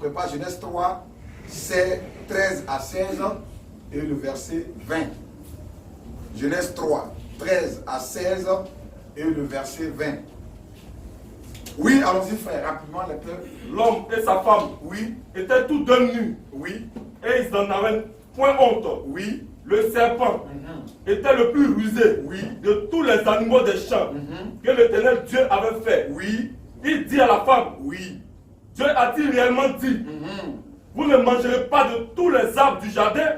prépare Genèse 3, c'est 13 à 16 et le verset 20. Genèse 3, 13 à 16 et le verset 20. Oui, allons-y frère, rapidement lecteur. L'homme et sa femme Oui, étaient tous deux nus oui, et ils n'en avaient point honte. oui, Le serpent était le plus rusé Oui. de tous les animaux des champs que l'Éternel Dieu avait fait. oui, Il dit à la femme, oui. Dieu a-t-il réellement dit, vous ne mangerez pas de tous les arbres du jardin?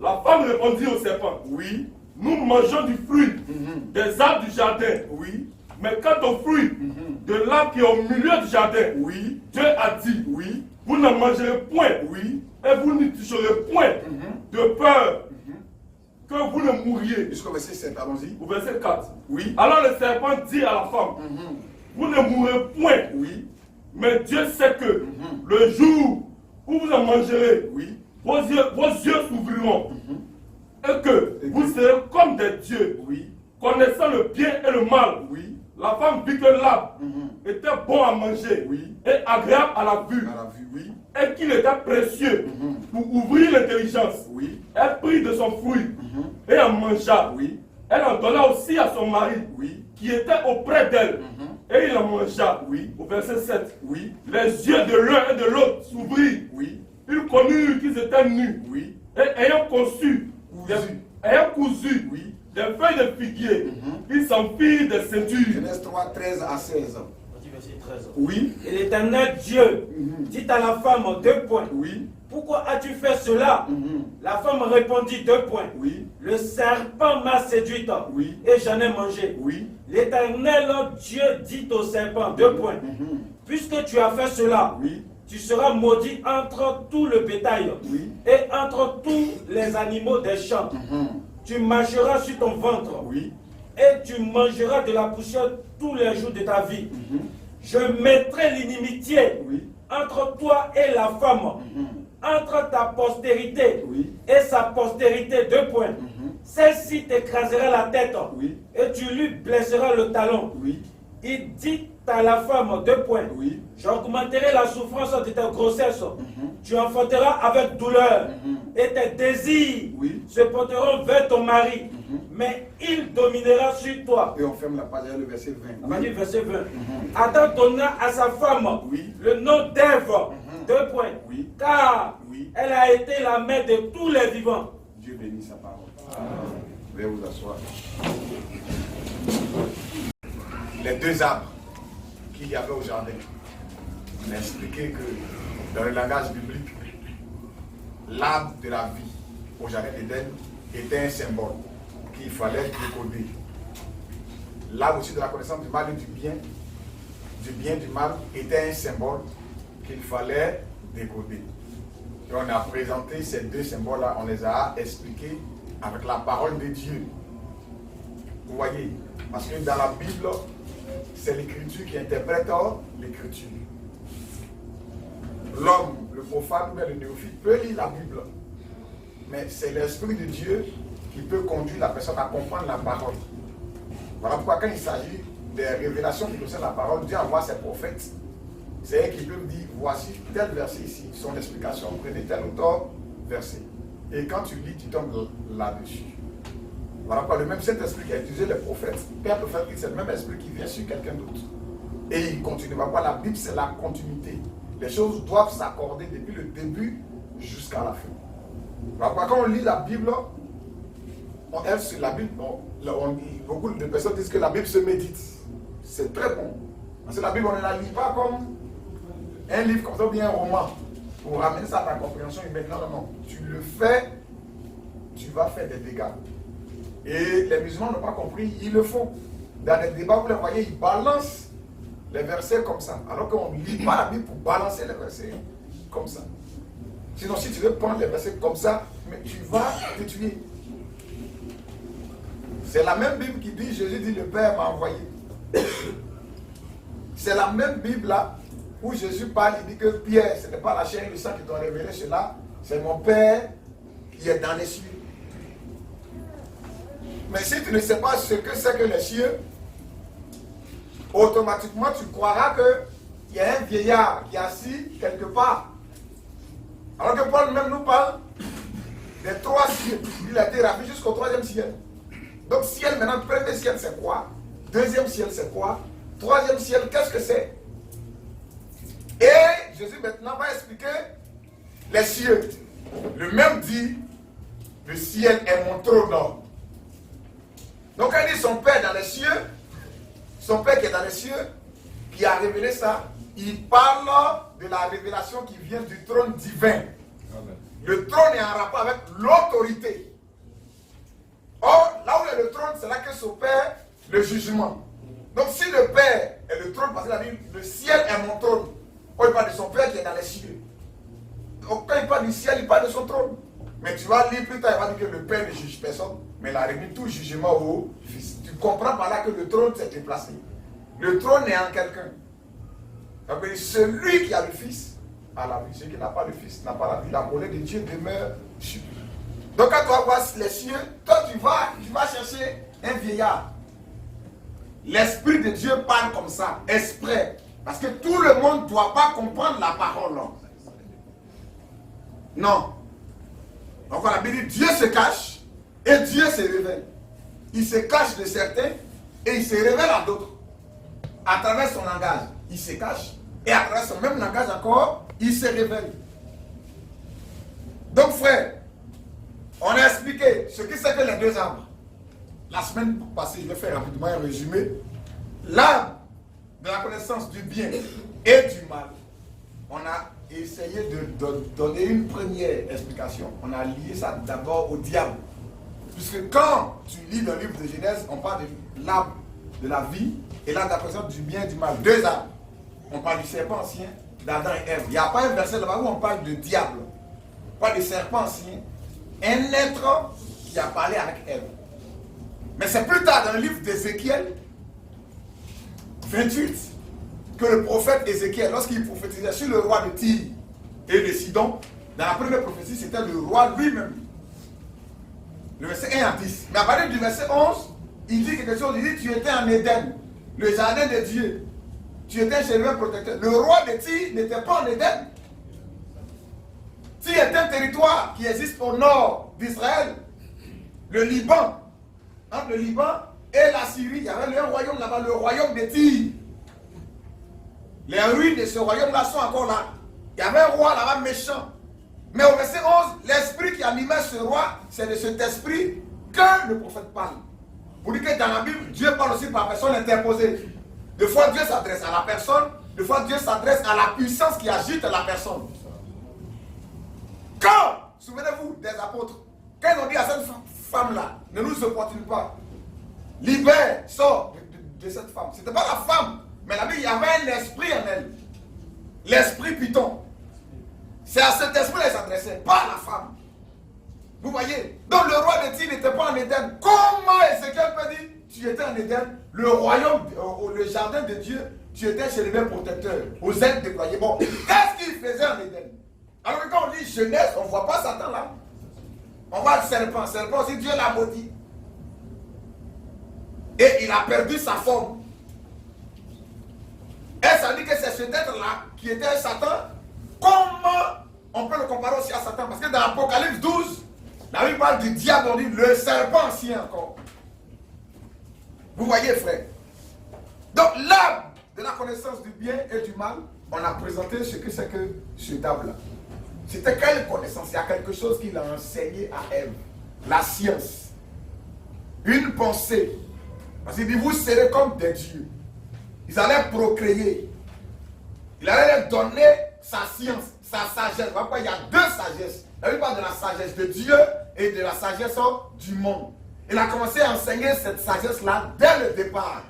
La femme répondit au serpent, Oui, nous mangeons du fruit des arbres du jardin. oui, Mais quant au fruit de l'arbre qui est au milieu du jardin, oui, Dieu a dit, oui, vous ne mangerez point oui. et vous n'y toucherez point de peur que vous ne mouriez. Jusqu'au verset 7, allons-y. Au verset 4. Oui, Alors le serpent dit à la femme, vous ne mourrez point, oui, mais Dieu sait que le jour où vous en mangerez, oui, vos yeux s'ouvriront et que vous serez comme des dieux, oui, connaissant le bien et le mal. oui, La femme vit que l'arbre était bon à manger Oui. et agréable à la vue à la vue, oui, et qu'il était précieux pour ouvrir l'intelligence. oui, Elle prit de son fruit et en mangea. oui, Elle en donna aussi à son mari oui, qui était auprès d'elle et il en mangea. Oui. Au verset 7. oui, Les yeux de l'un et de l'autre s'ouvrirent. oui, Ils connurent qu'ils étaient nus oui, et ayant cousu, oui. des feuilles de figuier, ils s'en firent des ceintures. Genèse 3, 13 à 16. Verset 13. Oui, Et l'Éternel Dieu dit à la femme, deux points. oui, Pourquoi as-tu fait cela? La femme répondit, deux points. oui, Le serpent m'a séduite Oui. et j'en ai mangé. oui, L'Éternel Dieu dit au serpent, deux points. Puisque tu as fait cela, oui, tu seras maudit entre tout le bétail Oui. et entre tous les animaux des champs. Tu marcheras sur ton ventre oui, et tu mangeras de la poussière tous les jours de ta vie. Je mettrai l'inimitié Oui. entre toi et la femme, entre ta postérité Oui. et sa postérité, deux points. Celle-ci t'écrasera la tête Oui. et tu lui blesseras le talon. oui, Il dit à la femme, deux points. Oui. J'augmenterai la souffrance de ta grossesse. Tu enfanteras avec douleur et tes désirs Oui. se porteront vers ton mari, mais il dominera sur toi. Et on ferme la page, le verset 20. On va dire verset 20. Adam donna à sa femme Oui. le nom d'Ève, deux points, Oui. car Oui. elle a été la mère de tous les vivants. Dieu bénit sa parole. Veuillez vous asseoir. Les deux arbres qu'il y avait au jardin. On a expliqué que dans le langage biblique, l'arbre de la vie au jardin d'Éden était un symbole qu'il fallait décoder. L'arbre aussi de la connaissance du mal et du mal, était un symbole qu'il fallait décoder. Et on a présenté ces deux symboles-là, on les a expliqués avec la parole de Dieu. Vous voyez, parce que dans la Bible, c'est l'écriture qui interprète l'écriture. L'homme, le profane, mais le néophyte peut lire la Bible. Mais c'est l'Esprit de Dieu qui peut conduire la personne à comprendre la parole. Voilà pourquoi quand il s'agit des révélations qui concernent la parole, Dieu envoie ses prophètes. C'est eux qui peuvent dire, voici tel verset ici, son explication, prenez tel autre verset. Et quand tu lis, tu tombes là-dessus. Voilà pourquoi le même Saint-Esprit qui a utilisé les prophètes, Père prophète, c'est le même esprit qui vient sur quelqu'un d'autre. Et il continue. Voilà, la Bible, c'est la continuité. Les choses doivent s'accorder depuis le début jusqu'à la fin. Voilà pourquoi quand on lit la Bible, on aime sur la Bible, beaucoup de personnes disent que la Bible se médite. C'est très bon. Parce que la Bible, on ne la lit pas comme un livre comme ça, ou bien un roman, pour ramener ça à ta compréhension humaine. Non, non, non. Tu le fais, tu vas faire des dégâts. Et les musulmans n'ont pas compris, ils le font. Dans les débats, vous les voyez, ils balancent les versets comme ça. Alors qu'on ne lit pas la Bible pour balancer les versets comme ça. Sinon, si tu veux prendre les versets comme ça, mais tu vas te tuer. C'est la même Bible qui dit, Jésus dit, le Père m'a envoyé. C'est la même Bible là, où Jésus parle, il dit que Pierre, ce n'est pas la chair et le sang qui t'ont révélé cela, c'est mon Père qui est dans les cieux. Mais si tu ne sais pas ce que c'est que les cieux, automatiquement tu croiras qu'il y a un vieillard qui est assis quelque part Alors que Paul même nous parle des 3 ciels. Il a été ravi jusqu'au 3e ciel. Donc ciel maintenant, premier ciel c'est quoi? Deuxième ciel c'est quoi? Troisième ciel, qu'est-ce que c'est? Et Jésus maintenant va expliquer les cieux. Le même dit, le ciel est mon trône. Donc quand il dit son Père dans les cieux, son Père qui est dans les cieux, qui a révélé ça, il parle de la révélation qui vient du trône divin. Amen. Le trône est en rapport avec l'autorité. Or, là où il y a le trône, c'est là que s'opère le jugement. Donc si le Père est le trône, parce qu'il a dit, le ciel est mon trône. Quand il parle de son Père qui est dans les cieux. Donc quand il parle du ciel, il parle de son trône. Mais tu vas lire plus tard, il va dire que le Père ne juge personne, mais il a remis tout jugement au Fils. Tu comprends par là que le trône s'est déplacé. Le trône est en quelqu'un. Donc celui qui a le Fils a la vie. Celui qui n'a pas le Fils n'a pas la vie. La colère de Dieu demeure sur lui. Donc quand tu vas voir les cieux, toi tu vas chercher un vieillard. L'Esprit de Dieu parle comme ça, exprès. Parce que tout le monde ne doit pas comprendre la parole. Non. Donc on a dit, Dieu se cache et Dieu se révèle. Il se cache de certains et il se révèle à d'autres. À travers son langage, il se cache. Et à travers son même langage encore, il se révèle. Donc frère, on a expliqué ce que c'est que les 2 arbres. La semaine passée, je vais faire rapidement un résumé. L'arbre de la connaissance du bien et du mal. On a essayé de donner une première explication. On a lié ça d'abord au diable. Puisque quand tu lis le livre de Genèse, on parle de l'arbre de la vie et l'arbre de la connaissance du bien et du mal. 2 arbres. On parle du serpent ancien, d'Adam et Ève. Il n'y a pas un verset là-bas où on parle de diable. On parle du serpent ancien. Un être qui a parlé avec Ève. Mais c'est plus tard dans le livre d'Ézéchiel 28 que le prophète Ézéchiel, lorsqu'il prophétisait sur le roi de Tyr et de Sidon, dans la première prophétie, c'était le roi lui-même. Le verset 1 à 10. Mais à partir du verset 11, il dit quelque chose, il dit, tu étais en Éden, le jardin de Dieu. Tu étais chez lui un protecteur. Le roi de Tyr n'était pas en Éden. Tyr est un territoire qui existe au nord d'Israël. Le Liban. Entre le Liban et la Syrie, il y avait un royaume là-bas, le royaume de Tyr. Les ruines de ce royaume-là sont encore là. Il y avait un roi là-bas méchant. Mais au verset 11, l'esprit qui animait ce roi, c'est de cet esprit que le prophète parle. Pour dire que dans la Bible, Dieu parle aussi par personne interposée. Des fois, Dieu s'adresse à la personne, des fois, Dieu s'adresse à la puissance qui agite la personne. Quand, souvenez-vous des apôtres, quand ils ont dit à cette femme-là, ne nous importune pas, libère, sors de cette femme. Ce n'était pas la femme, mais la Bible, il y avait un esprit en elle. L'esprit Python. C'est à cet esprit qu'elle s'adressait, pas à la femme. Vous voyez? Donc le roi de Tyr n'était pas en Éden. Comment Ézéchiel peut dire, tu étais en Éden, le royaume, le jardin de Dieu, tu étais chez les mêmes protecteurs, aux ailes déployées. Bon, qu'est-ce qu'il faisait en Éden? Alors que quand on lit Genèse, on ne voit pas Satan là. On voit le serpent. Le serpent aussi, Dieu l'a maudit. Et il a perdu sa forme. Et ça dit que c'est cet être-là qui était Satan. Comment on peut le comparer aussi à Satan? Parce que dans l'Apocalypse 12, la Bible parle du diable, on dit le serpent ancien encore. Vous voyez, frère? Donc, l'arbre de la connaissance du bien et du mal, on a présenté ce que c'est que ce arbre-là. C'était quelle connaissance? Il y a quelque chose qu'il a enseigné à Ève. La science. Une pensée. Parce qu'il dit, vous serez comme des dieux. Ils allaient procréer. Il allait leur donner sa science, sa sagesse. Pourquoi il y a 2 sagesses. La Bible parle de la sagesse de Dieu et de la sagesse du monde. Il a commencé à enseigner cette sagesse-là dès le départ.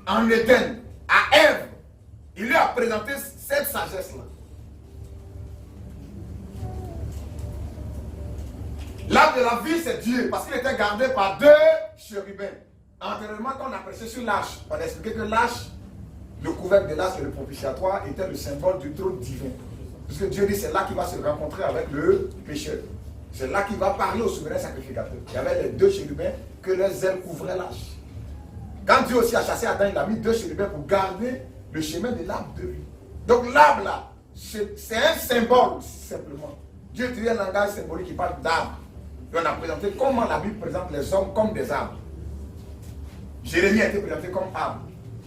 En Éden, à Ève. Il lui a présenté cette sagesse-là. L'arbre de la vie, c'est Dieu, parce qu'il était gardé par 2 chérubins. Antérieurement, quand on a prêché sur l'arche, on a expliqué que l'arche, le couvercle de l'arche et le propitiatoire était le symbole du trône divin. Parce que Dieu dit, c'est là qu'il va se rencontrer avec le pécheur. C'est là qu'il va parler au souverain sacrificateur. Il y avait les 2 chérubins que leurs ailes couvraient l'arche. Quand Dieu aussi a chassé Adam, il a mis 2 chérubins pour garder le chemin de l'arbre de vie. Donc l'arbre là, c'est un symbole, simplement. Dieu utilise un langage symbolique qui parle d'arbres. Et on a présenté comment la Bible présente les hommes comme des arbres. Jérémie a été présenté comme arbre.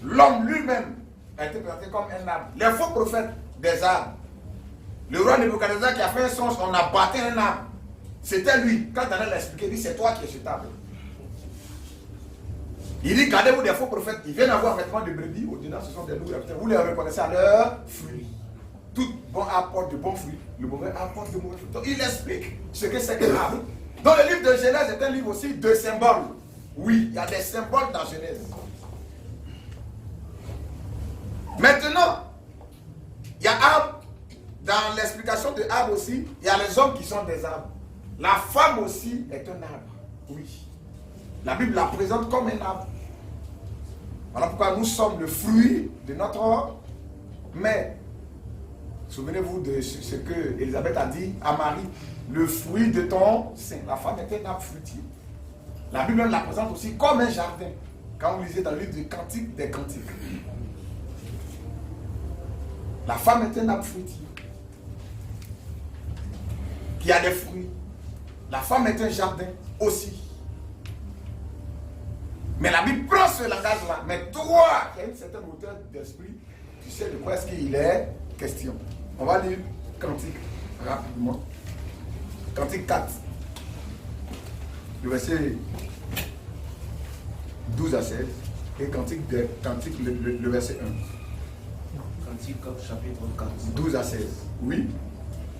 L'homme lui-même a été présenté comme un arbre. Les faux prophètes, des arbres. Le roi Nebuchadnezzar qui a fait un songe, on a battu un arbre. C'était lui. Quand Daniel l'a expliqué, il dit c'est toi qui es cet arbre. Il dit gardez-vous des faux prophètes. Ils viennent avoir vêtements de brebis. Au-delà, ce sont des loups. Vous les reconnaissez à leurs fruits. Tout bon apporte de bons fruits. Le mauvais apporte de mauvais fruits. Donc il explique ce que c'est qu'un arbre. Donc le livre de Genèse est un livre aussi de symboles. Oui, il y a des symboles dans Genèse. Maintenant, il y a arbre. Dans l'explication de arbre aussi, il y a les hommes qui sont des arbres. La femme aussi est un arbre. Oui. La Bible la présente comme un arbre. Voilà pourquoi nous sommes le fruit de notre mère. Souvenez-vous de ce que Élisabeth a dit à Marie. Le fruit de ton sein. La femme est un arbre fruitier. La Bible la présente aussi comme un jardin. Quand vous lisez dans le livre des Cantiques des Cantiques. La femme est un arbre fruitier. Qui a des fruits. La femme est un jardin aussi. Mais la Bible prend ce langage-là. Mais toi, qui as une certaine hauteur d'esprit, tu sais de quoi est-ce qu'il est question. On va lire Cantique rapidement. Cantique 4. Le verset 12 à 16. Et Cantique le verset 1. Cantique chapitre 4. 12 à 16. Oui.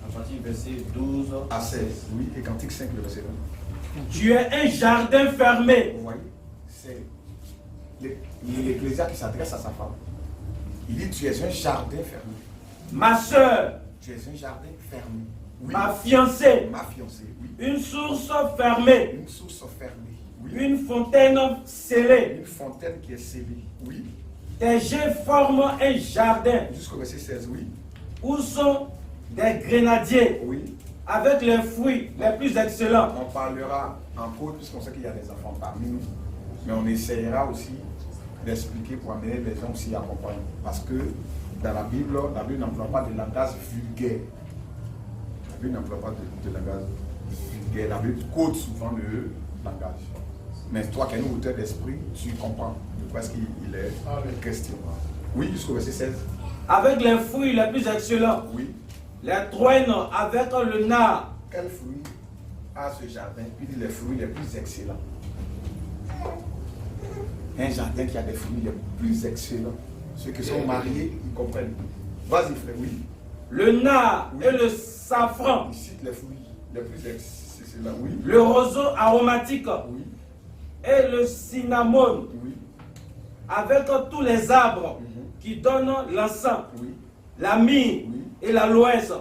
À partir du verset 12 À 16. Oui. Et Cantique 5, le verset 1. Tu es un jardin fermé. Vous voyez, c'est l'Ecclésiaste qui s'adresse à sa femme. Il dit, tu es un jardin fermé. Ma soeur. Tu es un jardin fermé. Oui. Ma fiancée. Ma fiancée, oui. Une source fermée. Une source fermée. Oui. Une fontaine scellée. Une fontaine qui est scellée. Oui. Tes jets forment un jardin. Jusqu'au verset 16, oui. Où sont des grenadiers. Oui. Avec les fruits les plus excellents. On parlera en code puisqu'on sait qu'il y a des enfants parmi nous. Mais on essaiera aussi d'expliquer pour amener les gens aussi à comprendre. Parce que dans la Bible n'emploie pas de langage vulgaire. La Bible n'emploie pas de langage vulgaire. La Bible code souvent le langage. Mais toi qui as une hauteur d'esprit, tu comprends de quoi est-ce qu'il est question. Oui, jusqu'au verset 16. Avec les fruits les plus excellents. Oui. Les truènes avec le nard. Quel fruit a ce jardin? Il dit les fruits les plus excellents. Un jardin qui a des fruits les plus excellents. Ceux qui sont mariés, ils comprennent. Vas-y, frère, oui. Le nard Oui. et le safran. Il cite les fruits les plus excellents, oui. Le roseau aromatique Oui, et le cinnamome. oui, Avec tous les arbres Mhm. qui donnent l'encens. oui, La myrrhe oui. et l'aloès. Mhm.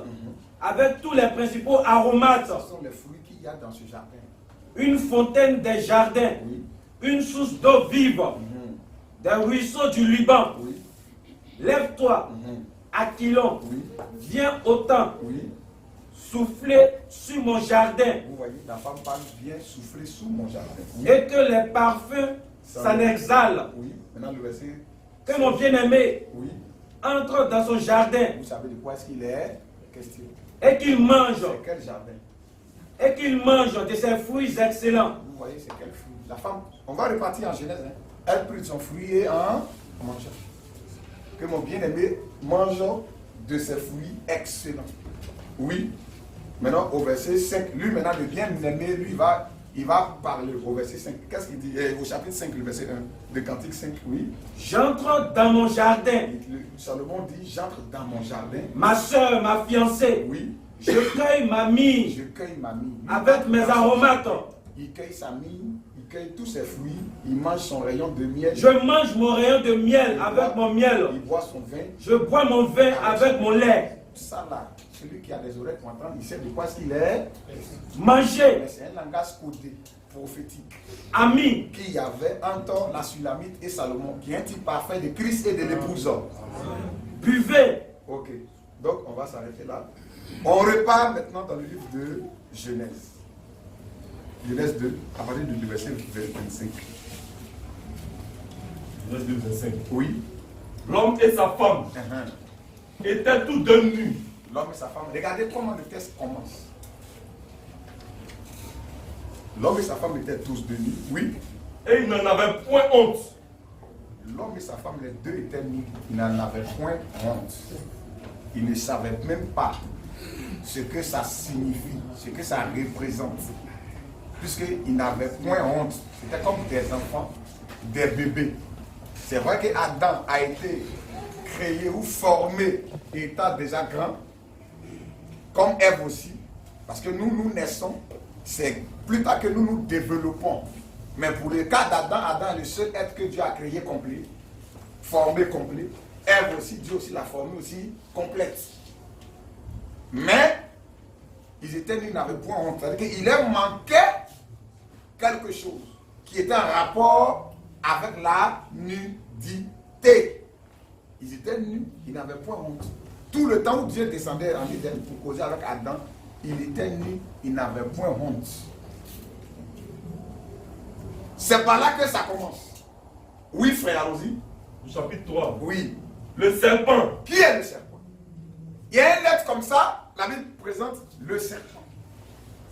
Avec tous les principaux aromates. Ce sont les fruits qu'il y a dans ce jardin. Une fontaine des jardins. Oui. Une source d'eau vive. Mhm. Des ruisseaux du Liban. Oui. Lève-toi, Mhm. Aquilon. Oui. Viens au temps. Oui. Souffler sur mon jardin. Vous voyez, la femme parle bien souffler sous mon jardin. Oui. Et que les parfums s'en exhalent. Oui. Maintenant le verset. Que mon bien-aimé Oui. entre dans son jardin Vous savez de quoi est-ce qu'il est question. et qu'il mange. C'est quel jardin? Et qu'il mange de ses fruits excellents. Vous voyez, c'est quel fruit? La femme, on va repartir en Genèse. Hein. Elle prit son fruit et en mangeant. Que mon bien-aimé mange de ses fruits excellents. Oui. Maintenant, au verset 5, lui, maintenant, le bien-aimé, lui, il va parler au verset 5. Qu'est-ce qu'il dit? Au chapitre 5, le verset 1 de Cantique 5, oui. J'entre dans mon jardin. Salomon dit, j'entre dans mon jardin. Ma soeur, ma fiancée. Oui. Je cueille ma mie Je cueille ma mie. avec mes aromates. Il cueille sa mie, il cueille tous ses fruits, il mange son rayon de miel. Je mange mon rayon de miel avec mon miel. Il boit son vin. Je bois mon vin avec mon lait. Ça là, celui qui a des oreilles pour entendre, il sait de quoi est-ce qu'il est. Manger, Mais c'est un langage codé, prophétique, ami, qu'il y avait entre la Sulamite et Salomon, qui est un type parfait de Christ et de l'épouse. buvez. Ok, donc on va s'arrêter là. On repart maintenant dans le livre de Genèse. Genèse 2, à partir du verset 25. Genèse 2, verset 5. Oui. L'homme et sa femme Uh-huh. étaient tous deux nus. L'homme et sa femme. Regardez comment le texte commence. L'homme et sa femme étaient tous nus. Oui. Et ils n'en avaient point honte. L'homme et sa femme, les deux étaient nus. Ils n'en avaient point honte. Ils ne savaient même pas ce que ça signifie, ce que ça représente. Puisqu'ils n'avaient point honte. C'était comme des enfants, des bébés. C'est vrai qu'Adam a été créé ou formé, étant déjà grand, comme Ève aussi. Parce que nous naissons, c'est plus tard que nous nous développons. Mais pour le cas d'Adam, Adam est le seul être que Dieu a créé complet, formé complet. Ève aussi, Dieu aussi l'a formé aussi complète. Mais, ils étaient nus, ils n'avaient point honte. C'est-à-dire qu'il leur manquait quelque chose qui était en rapport avec la nudité. Ils étaient nus, ils n'avaient point honte. Tout le temps où Dieu descendait en Éden pour causer avec Adam, il était nu, il n'avait point honte. C'est par là que ça commence. Oui, frère, allons-y. Chapitre 3. Oui. Le serpent. Qui est le serpent? Il y a un être comme ça, la Bible présente le serpent.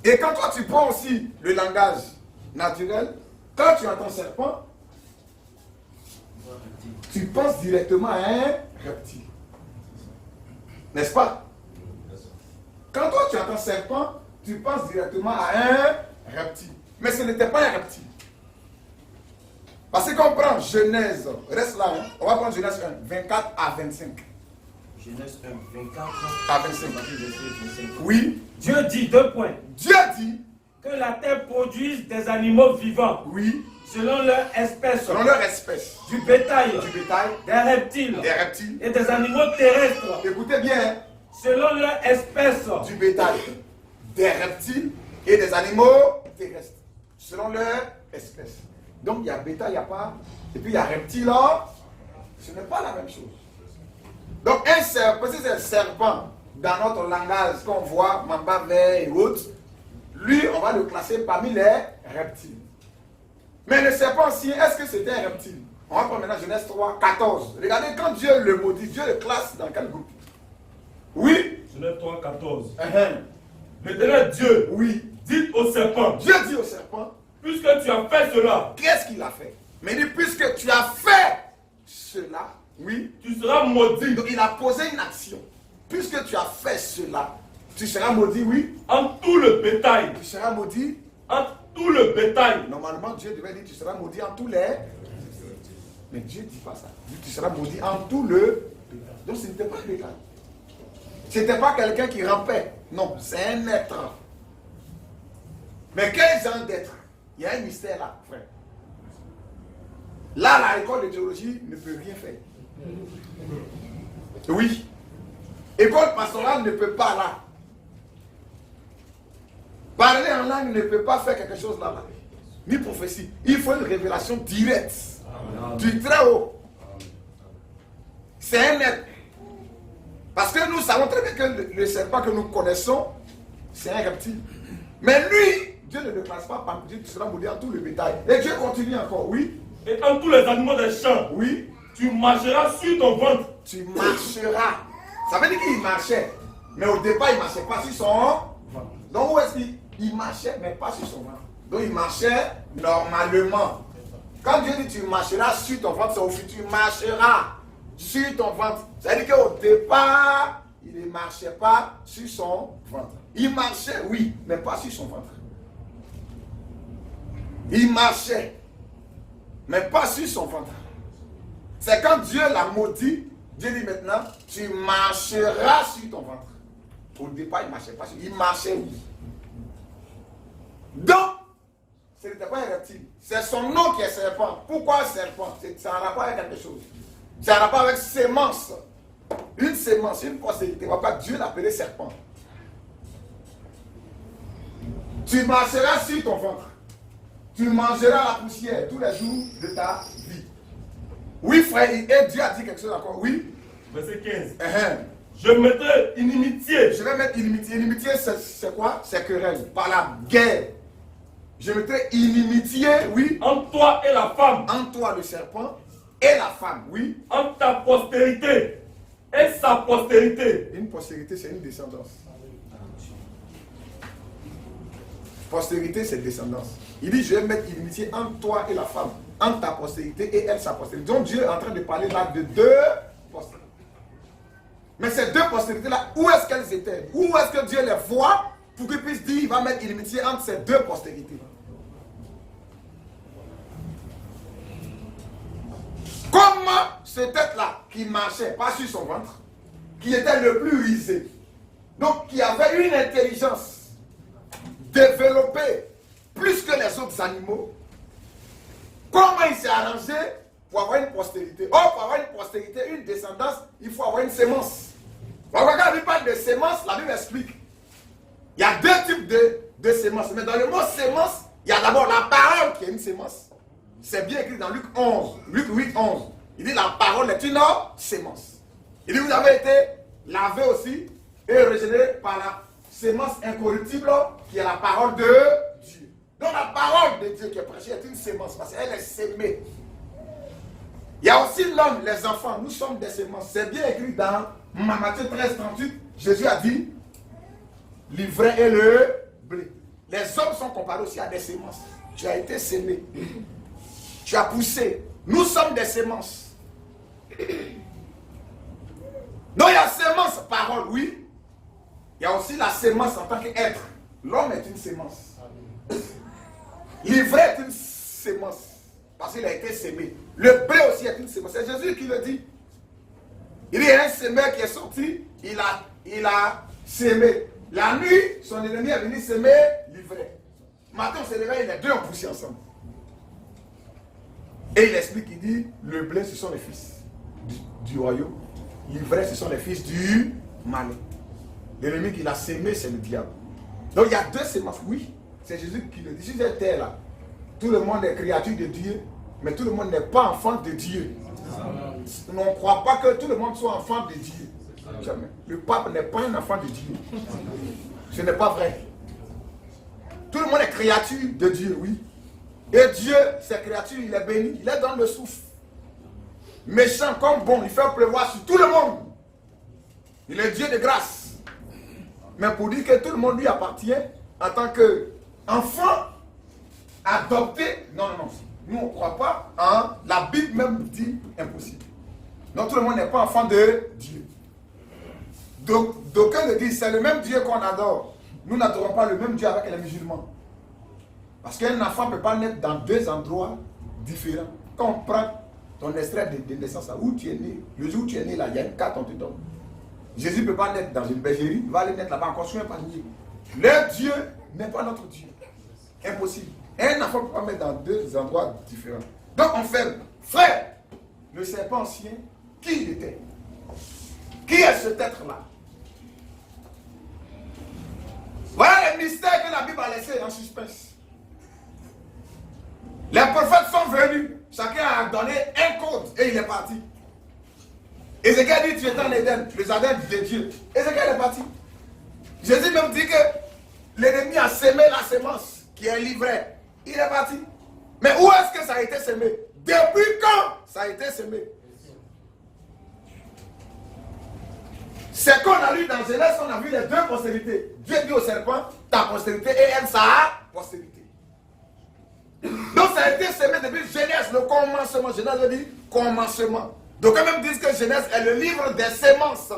Et quand toi tu prends aussi le langage naturel, quand tu entends serpent, tu penses directement à un reptile. N'est-ce pas? Quand toi tu entends serpent, tu penses directement à un reptile. Mais ce n'était pas un reptile. Parce que quand on prend Genèse, reste là, hein, on va prendre Genèse 1, 24 à 25. Genèse 1, 24 À 25. 25. Oui. Dieu dit, 2 points, Dieu dit, que la terre produise des animaux vivants, oui, selon leur espèce, selon leur espèce, du bétail, des des reptiles reptiles. et des animaux terrestres, Écoutez bien, selon leur espèce, du bétail, des reptiles et des animaux terrestres, selon leur espèce. Donc il y a bétail, il n'y a pas, et puis il y a reptile là, ce n'est pas la même chose. Donc un serpent, si c'est un serpent, dans notre langage qu'on voit, mamba vert et autres, lui on va le classer parmi les reptiles. Mais le serpent aussi, est-ce que c'était un reptile? On va prendre maintenant Genèse 3, 14. Regardez quand Dieu le maudit, Dieu le classe dans quel groupe? Oui. Genèse 3, 14. L'éternel Dieu, oui, dit au serpent, Dieu dit au serpent, puisque tu as fait cela, qu'est-ce qu'il a fait? Mais il dit, puisque tu as fait cela, oui, tu seras maudit donc il a posé une action. Puisque tu as fait cela, tu seras maudit, oui. en tout le bétail. Tu seras maudit. En tout le bétail. Normalement, Dieu devait dire, tu seras maudit en tous les... Mais Dieu ne dit pas ça. Il dit, tu seras maudit en tout le... Donc ce n'était pas le bétail. Ce n'était pas quelqu'un qui rampait. Non, c'est un être. Mais quel genre d'être? Il y a un mystère là, frère. Là, l'école de théologie ne peut rien faire. Oui. École pastorale ne peut pas là. Parler en langue ne peut pas faire quelque chose là-bas. Ni prophétie. Il faut une révélation directe. Du très haut. C'est un être. Parce que nous savons très bien que le serpent que nous connaissons, c'est un reptile. Mais lui, Dieu ne le classe pas par Dieu, tu seras maudit en tout le bétail. Et Dieu continue encore, oui. Et en tous les animaux des champs, Oui. tu marcheras sur ton ventre. Tu marcheras. Ça veut dire qu'il marchait. Mais au départ, il ne marchait pas sur son ventre. Donc où est-ce qu'il marchait, mais pas sur son ventre. Donc il marchait normalement. Quand Dieu dit tu marcheras sur ton ventre, c'est au futur. Tu marcheras sur ton ventre. Ça veut dire qu'au départ, il ne marchait pas sur son ventre. Il marchait, oui, mais pas sur son ventre. Il marchait, mais pas sur son ventre. C'est quand Dieu l'a maudit, Dieu dit maintenant, tu marcheras sur ton ventre. Au départ, il ne marchait pas sur. Il marchait, oui. Donc, ce n'était pas un reptile. C'est son nom qui est serpent. Pourquoi serpent? C'est en rapport avec quelque chose. C'est en rapport avec sémence. Une sémence, une postérité. On va pas Dieu l'appeler serpent. Tu marcheras sur ton ventre. Tu mangeras la poussière tous les jours de ta vie. Oui, frère, et Dieu a dit quelque chose encore. Oui. Verset 15. Je mettrai inimitié. Je vais mettre inimitié. Inimitié, c'est quoi? C'est querelle. Par la guerre. Je mettrai inimitié, oui. Entre toi et la femme. Entre toi, le serpent, et la femme, oui. Entre ta postérité et sa postérité. Une postérité, c'est une descendance. Postérité, c'est descendance. Il dit, je vais mettre inimitié entre toi et la femme, entre ta postérité et elle, sa postérité. Donc Dieu est en train de parler là de deux postérités. Mais ces deux postérités-là, où est-ce qu'elles étaient? Où est-ce que Dieu les voit pour qu'il puisse dire, il va mettre inimitié entre ces deux postérités? Comment cette tête-là, qui marchait pas sur son ventre, qui était le plus rusé, donc qui avait une intelligence développée plus que les autres animaux, comment il s'est arrangé pour avoir une postérité? Oh, pour avoir une postérité, une descendance, il faut avoir une sémence. Quand il parle de sémence, la Bible explique. Il y a deux types de sémences. Mais dans le mot sémence, il y a d'abord la parole qui est une sémence. C'est bien écrit dans Luc 11, Luc 8, 11. Il dit la parole est une sémence. Il dit vous avez été lavé aussi et régénéré par la sémence incorruptible qui est la parole de Dieu. Donc la parole de Dieu qui est prêchée est une sémence parce qu'elle est sémée. Il y a aussi l'homme, les enfants, nous sommes des sémences. C'est bien écrit dans Matthieu 13, 38. Jésus a dit l'ivraie et le blé. Les hommes sont comparés aussi à des sémences. Tu as été sémé. Tu as poussé. Nous sommes des sémences. Donc il y a sémence, parole, oui. Il y a aussi la sémence en tant qu'être. L'homme est une sémence. L'ivraie est une sémence. Parce qu'il a été sémé. Le blé aussi est une sémence. C'est Jésus qui le dit. Il y a un sémeur qui est sorti. Il a sémé. La nuit, son ennemi est venu s'aimer l'ivraie. Matin, on se réveille, les deux ont poussé ensemble. Et il explique, il dit, le blé, ce sont les fils du royaume. L'ivraie, ce sont les fils du malin. L'ennemi qui l'a sémé, c'est le diable. Donc il y a deux sémences. Oui, c'est Jésus qui le dit. Si j'étais là, tout le monde est créature de Dieu, mais tout le monde n'est pas enfant de Dieu. On ne croit pas que tout le monde soit enfant de Dieu. Jamais. Le pape n'est pas un enfant de Dieu. Ce n'est pas vrai. Tout le monde est créature de Dieu, oui. Et Dieu, ses créatures, il est béni. Il est dans le souffle. Méchant comme bon, il fait pleuvoir sur tout le monde. Il est Dieu de grâce. Mais pour dire que tout le monde lui appartient en tant qu'enfant adopté, non. Nous, on ne croit pas. Hein? La Bible même dit impossible. Donc tout le monde n'est pas enfant de Dieu. Donc, d'aucuns le disent, c'est le même Dieu qu'on adore. Nous n'adorons pas le même Dieu avec les musulmans. Parce qu'un enfant ne peut pas naître dans deux endroits différents. Quand on prend ton extrait de naissance, où tu es né, le jour où tu es né, là, il y a une carte, on te donne. Jésus ne peut pas naître dans une bergerie, il va aller naître là-bas encore sur un panier. Le Dieu n'est pas notre Dieu. Impossible. Un enfant ne peut pas mettre dans deux endroits différents. Donc on fait, frère, le serpent ancien, qui il était? Qui est cet être-là? Voilà les mystères que la Bible a laissés en suspense. Les prophètes sont venus, chacun a donné un code et il est parti. Ézéchiel dit tu es en Éden, le jardin de Dieu. Ézéchiel est parti. Jésus même dit que l'ennemi a sémé la sémence qui est livrée. Il est parti. Mais où est-ce que ça a été sémé? Depuis quand ça a été sémé? C'est qu'on a lu dans Genèse, on a vu les deux postérités. Dieu dit au serpent, ta postérité et elle sa postérité. Donc ça a été sémé depuis Genèse, le commencement. Genèse dit commencement. Donc quand même disent que Genèse est le livre des sémences.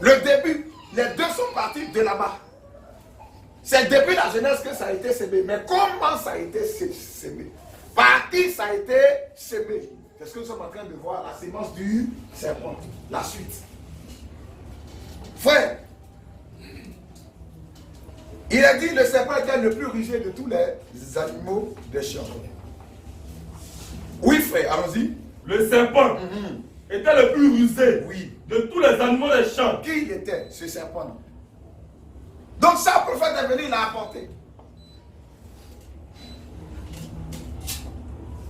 Le début, les deux sont partis de là-bas. C'est depuis la Genèse que ça a été sémé. Mais comment ça a été sémé? Par qui ça a été sémé? C'est ce que nous sommes en train de voir, la sémence du serpent. La suite. Frère, il a dit le serpent était le plus rusé de tous les animaux des champs. Oui, frère, allons-y. Le serpent était le plus rusé de tous les animaux des champs. Qui était ce serpent? Donc, ça, le prophète est venu, il l'a apporté.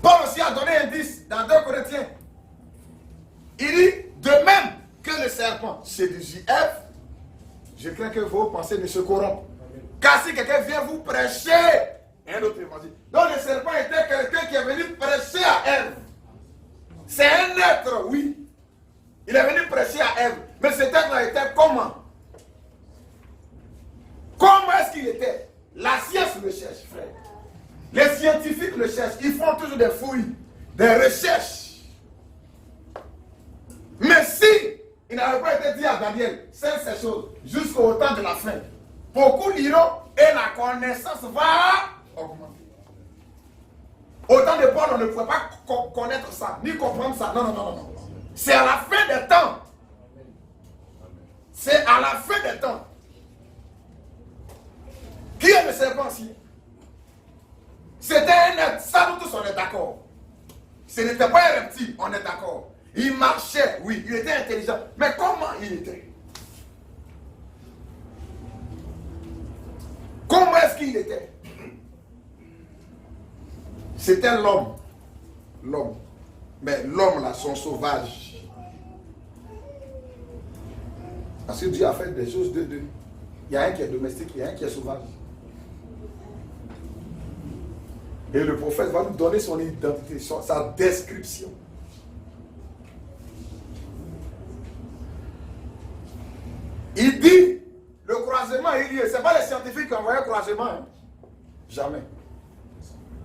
Paul aussi a donné un indice dans 2 Corinthiens. Il dit, de même que le serpent séduisit Ève, je crains que vos pensées ne se corrompent. Car si quelqu'un vient vous prêcher un autre évangile. Donc le serpent était quelqu'un qui est venu prêcher à Ève. C'est un être, oui. Il est venu prêcher à Ève. Mais cet être-là était comment? Comment est-ce qu'il était? La science le cherche, frère. Les scientifiques le cherchent. Ils font toujours des fouilles, des recherches. Mais si il n'avait pas été dit à Daniel, c'est ces choses jusqu'au temps de la fin, beaucoup liront et la connaissance va augmenter. Au temps de Paul, on ne pouvait pas connaître ça, ni comprendre ça. Non, non, non, non. C'est à la fin des temps. C'est à la fin des temps. Qui est le serpent ancien? C'était un être, ça nous tous on est d'accord. Ce n'était pas un reptile, on est d'accord. Il marchait, oui, il était intelligent. Mais comment il était? Comment est-ce qu'il était? C'était l'homme. L'homme. Mais l'homme là, son sauvage. Parce que Dieu a fait des choses de deux. Il y a un qui est domestique, il y a un qui est sauvage. Et le prophète va nous donner son identité, sa description. Il dit, le croisement est lié. Ce n'est pas les scientifiques qui envoient un croisement. Hein. Jamais.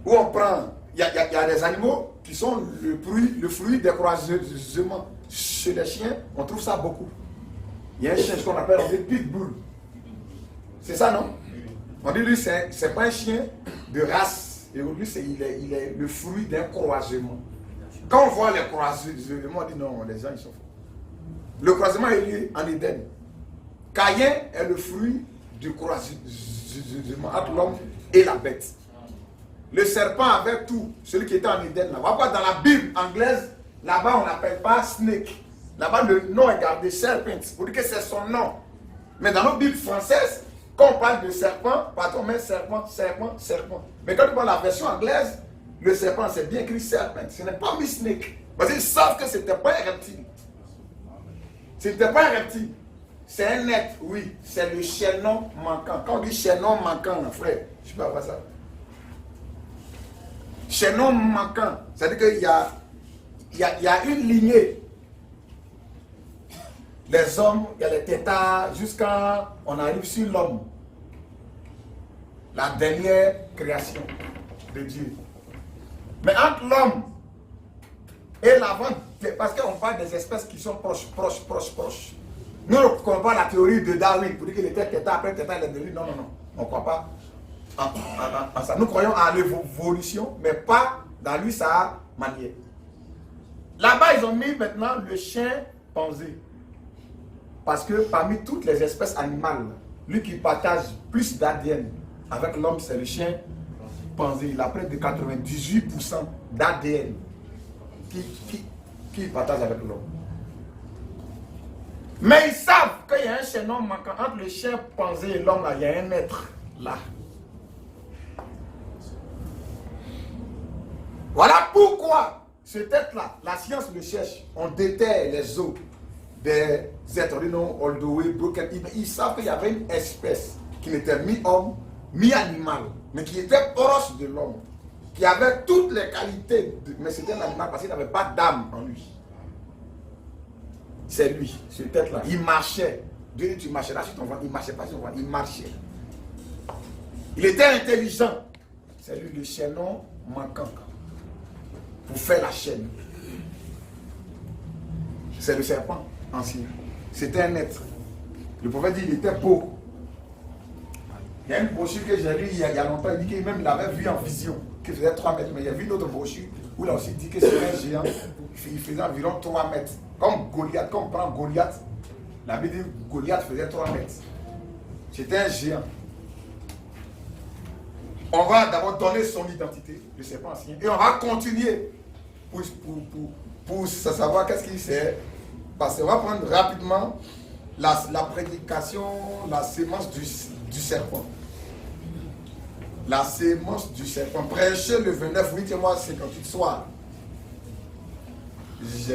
Où on prend, il y a des animaux qui sont le fruit des croisements. Chez les chiens, on trouve ça beaucoup. Il y a un chien qu'on appelle un pitbull. C'est ça, non? On dit, lui, c'est pas un chien de race. Et lui, il est le fruit d'un croisement. Quand on voit les croisements, on dit non, les gens, ils sont faux. Le croisement est lié en Éden. Caïn est le fruit du croisement entre l'homme et la bête. Le serpent avait tout, celui qui était en Éden. Là. On va voir dans la Bible anglaise, là-bas on n'appelle pas snake. Là-bas le nom est gardé serpent. Pour dire que c'est son nom. Mais dans nos Bibles françaises, quand on parle de serpent, pardon, on met serpent, serpent, serpent. Mais quand on parle de la version anglaise, le serpent c'est bien écrit serpent. Ce n'est pas mis snake. Parce qu'ils savent que ce n'était pas un reptile. Ce n'était pas un reptile. C'est un être, oui. C'est le chaînon manquant. Quand on dit chaînon manquant, frère, je ne peux pas voir ça. Chaînon manquant, c'est-à-dire qu'il y a une lignée. Les hommes, il y a les têtards, jusqu'à on arrive sur l'homme. La dernière création de Dieu. Mais entre l'homme et l'avant, parce qu'on parle des espèces qui sont proches. Nous, on ne croit pas la théorie de Darwin, pour dire qu'il était têtard, après têtard, il est devenu. Non, non, non. On ne croit pas en ça. Nous croyons à l'évolution, mais pas dans lui, sa manière. Là-bas, ils ont mis maintenant le chimpanzé. Parce que parmi toutes les espèces animales, lui qui partage plus d'ADN avec l'homme, c'est le chimpanzé. Il a près de 98% d'ADN qui partage avec l'homme. Mais ils savent qu'il y a un chaînon manquant entre le chimpanzé et l'homme. Il y a un être là. Voilà pourquoi cet être-là, la science le cherche. On déterre les os des êtres, non, all the way broken. Ils savent qu'il y avait une espèce qui n'était mi-homme, mi-animal, mais qui était proche de l'homme, qui avait toutes les qualités, mais c'était un animal parce qu'il n'avait pas d'âme en lui. C'est lui, cette tête-là. Il marchait. Dieu dit, tu marcheras sur ton ventre. Il ne marchait pas sur ton ventre, il marchait. Il était intelligent. C'est lui le chaînon manquant pour faire la chaîne. C'est le serpent ancien. C'était un être. Le prophète dit qu'il était beau. Il y a une brochure que j'ai lue il y a longtemps. Il dit qu'il même l'avait vu en vision, qu'il faisait 3 mètres. Mais il y a vu une autre brochure où il a aussi dit que c'était un géant. Il faisait environ 3 mètres. Comme Goliath, quand on prend Goliath, la Bible dit que Goliath faisait 3 mètres. C'était un géant. On va d'abord donner son identité, le serpent ancien, et on va continuer pour savoir qu'est-ce qu'il sait. Parce qu'on va prendre rapidement la prédication, la sémence du serpent. La sémence du serpent. Prêcher le 29, 8e mois, 58 soirs.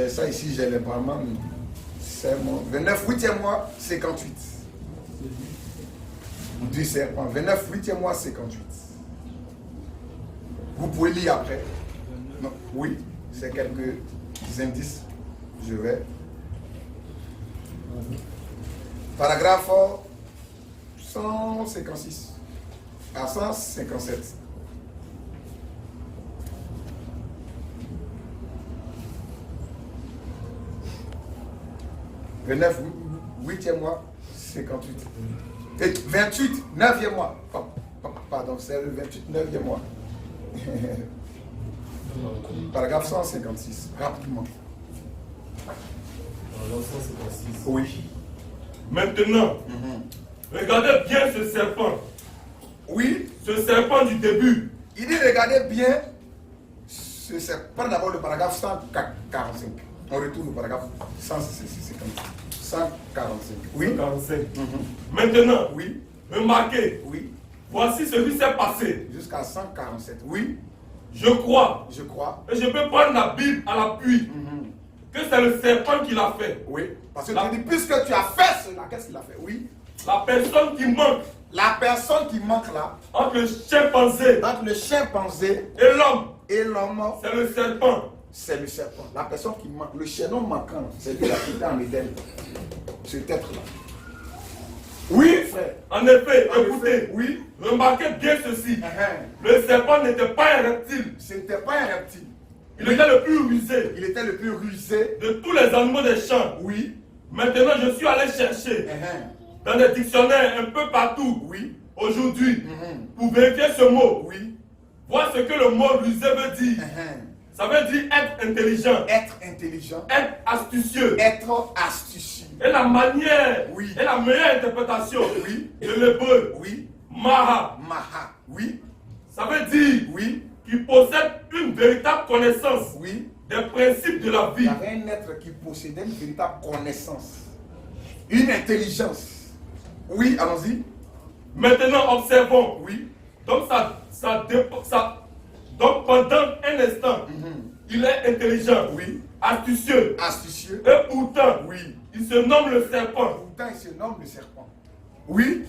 Ça ici, j'ai l'impression. C'est mon 29, 8e mois, 58. Du serpent. 29, 8e mois, 58. Vous pouvez lire après. Non, oui, c'est quelques indices. Je vais Paragraphe 156 à 157. Le 9, 8e mois, 58. Et 28, 9e mois. Pardon, c'est le 28, 9e mois. Paragraphe 156, rapidement. Paragraphe 156. Oui. Maintenant, regardez bien ce serpent. Oui. Ce serpent du début. Il dit regardez bien ce serpent. D'abord le paragraphe 145. On retourne au paragraphe 145. Oui. 145. Maintenant, oui. Remarquez. Oui. Voici ce qui s'est passé. Jusqu'à 147. Oui. Je crois. Je crois. Et je peux prendre la Bible à l'appui. Que c'est le serpent qui l'a fait. Oui. Parce que tu dis, puisque tu as fait cela, qu'est-ce qu'il a fait? Oui. La personne qui manque. La personne qui manque là. Entre le chimpanzé. Entre le chimpanzé. Et l'homme. Et l'homme. C'est le serpent. C'est le serpent. La personne qui manque. Le chaînon manquant. C'est lui qui est en Éden. Cet être-là. Oui, frère. En effet, écoutez. Oui. Remarquez bien ceci. Le serpent n'était pas un reptile. Ce n'était pas un reptile. Il était le plus rusé. Il était le plus rusé. De tous les animaux des champs. Oui. Maintenant, je suis allé chercher. Dans des dictionnaires un peu partout. Oui. Aujourd'hui. Pour vérifier ce mot. Oui. Voir ce que le mot rusé veut dire. Ça veut dire être intelligent. Être intelligent. Être astucieux. Être astucieux. Et la manière. Oui. Et la meilleure interprétation. Oui. De l'hébreu. Oui. Maha. Maha. Oui. Ça veut dire. Oui. Qu'il possède une véritable connaissance. Oui. Des principes de la vie. Il y avait un être qui possédait une véritable connaissance. Une intelligence. Oui, allons-y. Maintenant, observons. Oui. Donc, donc pendant un instant, il est intelligent, oui, astucieux, astucieux, et pourtant, oui, il se nomme le serpent. Pourtant, il se nomme le serpent. Oui.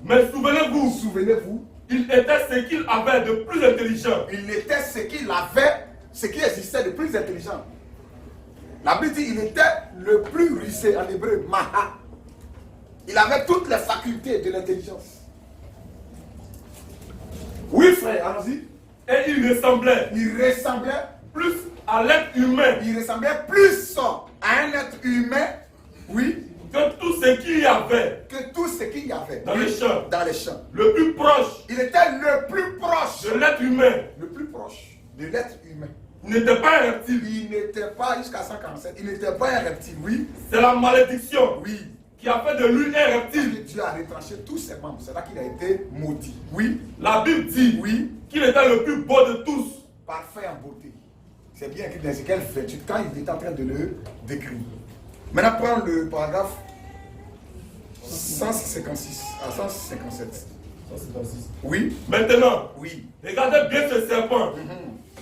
Mais souvenez-vous, il était ce qu'il avait de plus intelligent. Il était ce qu'il avait, ce qui existait de plus intelligent. La Bible dit il était le plus rusé en hébreu, Maha. Il avait toutes les facultés de l'intelligence. Oui, frère, allons-y. Et il ressemblait. Il ressemblait plus à l'être humain. Il ressemblait plus à un être humain, oui, que tout ce qu'il y avait. Que tout ce qu'il y avait. Dans les champs. Dans les champs. Le plus proche. Il était le plus proche. De l'être humain. Le plus proche de l'être humain. Il n'était pas un reptile. Il n'était pas, jusqu'à 147, il n'était pas un reptile, oui. C'est la malédiction. Oui. Qui a fait de lui un reptile. Dieu a retranché tous ses membres. C'est là qu'il a été maudit. Oui. La Bible dit oui, qu'il était le plus beau de tous. Parfait en beauté. C'est bien écrit dans Ézéchiel 28 quand il est en train de le décrire. Maintenant, prends le paragraphe 156 à 157. 156. Oui. Maintenant, oui. Regardez bien ce serpent.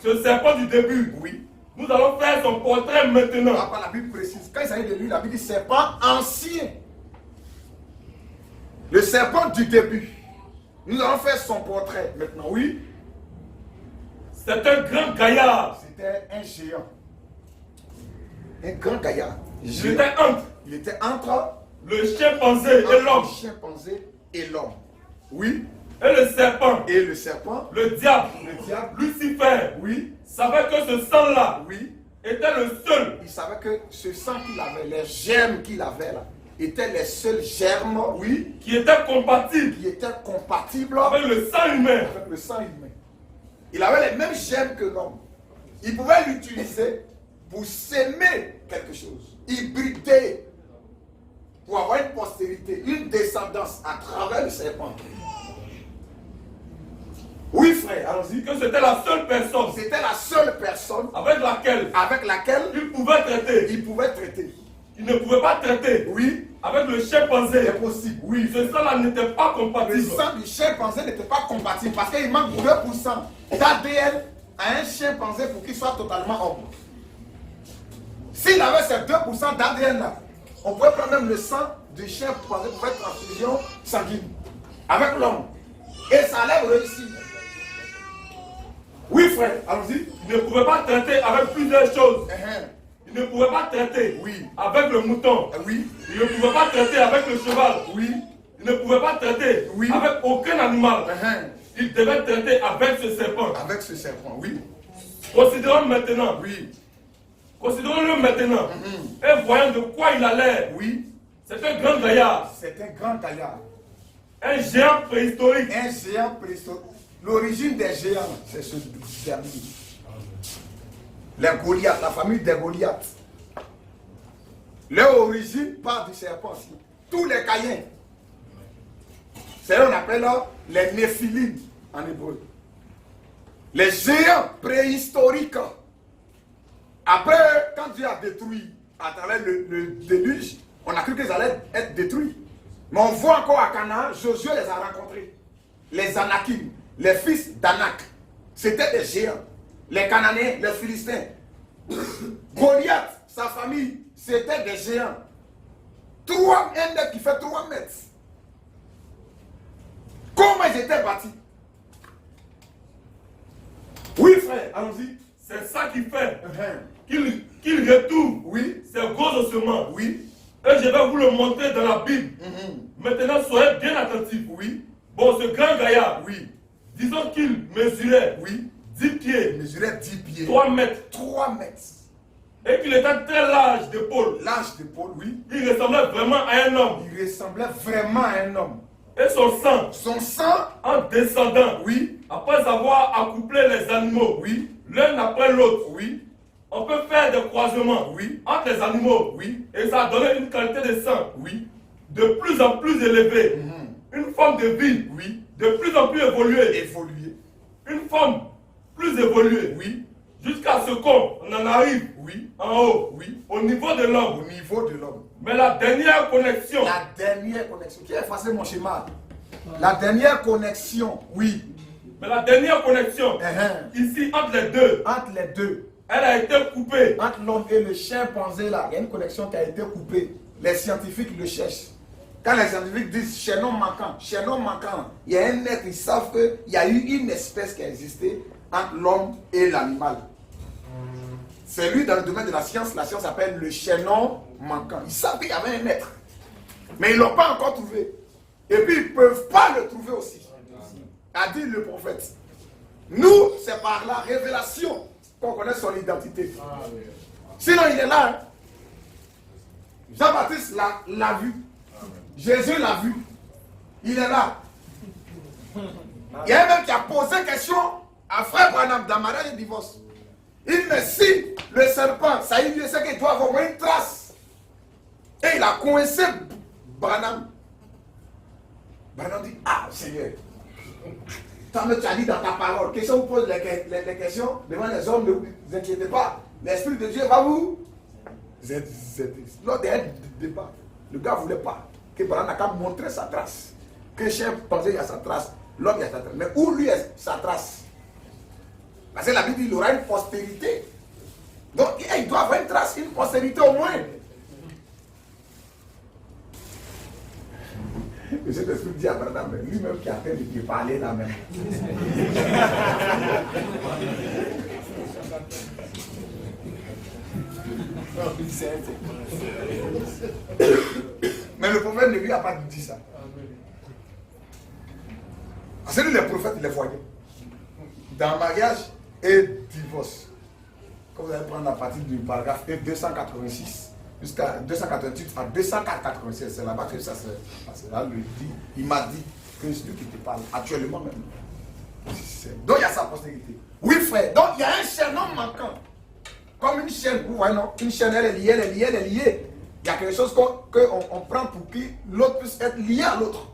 Ce serpent du début. Oui. Nous allons faire son portrait maintenant. La Bible précise. Quand il s'agit de lui, la Bible dit serpent ancien. Le serpent du début. Nous allons faire son portrait maintenant, oui. C'est un grand gaillard. C'était un géant. Un grand gaillard. Il était entre. Il était entre le chimpanzé et l'homme. Le chimpanzé et l'homme. Oui. Et le serpent. Et le serpent. Le diable. Le diable. Lucifer. Oui. Savait que ce sang-là. Oui. Était le seul. Il savait que ce sang qu'il avait, les germes qu'il avait là, étaient les seuls germes, oui, qui étaient compatibles. Qui étaient compatibles avec le sang humain. Avec le sang humain. Il avait les mêmes germes que l'homme. Il pouvait l'utiliser pour s'aimer quelque chose, hybrider, pour avoir une postérité, une descendance à travers le serpent. Oui, frère, allons-y. Que c'était la seule personne. C'était la seule personne avec laquelle il pouvait traiter. Il pouvait traiter. Il ne pouvait pas traiter. Oui. Avec le chimpanzé. C'est possible. Oui. Ce sang-là n'était pas compatible. Le sang du chimpanzé n'était pas compatible parce qu'il manque 2% d'ADN à un chimpanzé pour qu'il soit totalement homme. S'il avait ces 2% d'ADN là, on pourrait prendre même le sang du chimpanzé pour faire transfusion sanguine avec l'homme. Et ça allait réussir. Oui, frère, allons-y. Il ne pouvait pas traiter avec plusieurs choses. Il ne pouvait pas traiter Oui. avec le mouton. Oui. Il ne pouvait pas traiter avec le cheval. Oui. Il ne pouvait pas traiter Oui. avec aucun animal. Uh-huh. Il devait traiter avec ce serpent. Avec ce serpent, oui. Considérons maintenant. Oui. Considérons-le maintenant. Et voyons de quoi il a l'air. Oui. C'est un grand gaillard. C'est un grand gaillard. Un géant préhistorique. Un géant préhistorique. L'origine des géants, c'est ce dernier. Les Goliaths, la famille des Goliaths. Leur origine part du serpent. Tous les Caïens. C'est ce qu'on appelle les Néphilim en hébreu. Les géants préhistoriques. Après, quand Dieu a détruit à travers le déluge, on a cru qu'ils allaient être détruits. Mais on voit encore à Canaan, Josué les a rencontrés. Les Anakim, les fils d'Anak. C'était des géants. Les Cananéens, les Philistins. Goliath, sa famille, c'était des géants. Un mec qui fait 3 mètres. Comment ils étaient bâtis? Oui, frère, allons-y. C'est ça qui fait qu'il retourne Oui. ses gros ossements. Oui. Et je vais vous le montrer dans la Bible. Maintenant, soyez bien attentifs. Oui. Bon, ce grand gaillard, Oui. disons qu'il mesurait Oui. 10 pieds, Il mesurait 10 pieds. 3 mètres, 3 mètres. et qu'il était très large d'épaule. L'âge d'épaule, oui. Il ressemblait vraiment à un homme. Il ressemblait vraiment à un homme. Et son sang, Son sang, en descendant, oui. après avoir accouplé les animaux, Oui. l'un après l'autre, Oui. on peut faire des croisements Oui. entre les animaux. Oui. Et ça a donné une qualité de sang Oui. de plus en plus élevée. Une forme de vie Oui. de plus en plus évoluée. Évolué. Une forme plus évoluée. Oui. Jusqu'à ce qu'on en arrive Oui. en haut, Oui. au niveau de l'homme. Au niveau de l'homme. Mais la dernière connexion, La dernière connexion. Qui a effacé mon schéma? La dernière connexion, oui. mais la dernière connexion, ici entre les deux, Entre les deux. elle a été coupée. Entre l'homme et le chimpanzé, là, il y a une connexion qui a été coupée. Les scientifiques le cherchent. Quand les scientifiques disent chaînon manquant, il y a un être, ils savent qu'il y a eu une espèce qui a existé entre l'homme et l'animal. C'est lui, dans le domaine de la science s'appelle le chaînon manquant. Ils savent qu'il y avait un être. Mais ils ne l'ont pas encore trouvé. Et puis ils ne peuvent pas le trouver aussi. A dit le prophète. Nous, c'est par la révélation qu'on connaît son identité. Sinon, il est là. Hein. Jean-Baptiste l'a vu. Jésus l'a vu. Il est là. Il y a un même qui a posé question à frère Branham dans mariage et divorce. Il me si le serpent, ça il sait qu'il doit avoir une trace. Et il a coincé Branham. Branham dit, ah Seigneur, toi tu as dit dans ta parole, question vous pose les questions devant les hommes, ne vous inquiétez pas. L'Esprit de Dieu va vous aider. Lors d'un débat, le gars ne voulait pas que Branham n'a qu'à montrer sa trace. Que chien pensait qu'il y a sa trace, l'homme il y a sa trace. Mais où lui est sa trace? Parce que la Bible dit qu'il aura une postérité. Donc il doit avoir une trace, une postérité au moins. Et cet esprit dit à Branham, lui-même qui a fait de parler là même. Mais le prophète ne lui a pas dit ça. Parce que les prophètes, ils les voyaient. Dans mariage et divorce. Quand vous allez prendre la partie du paragraphe 286 jusqu'à 288 à 296, c'est là-bas que ça se passe. Là, il m'a dit que celui qui te parle actuellement même. Donc il y a sa postérité. Oui frère, donc il y a un chaînon manquant. Comme une chaîne, vous voyez non? Une chaîne elle est liée, elle est liée, elle est liée. Il y a quelque chose qu'on prend pour que l'autre puisse être lié à l'autre.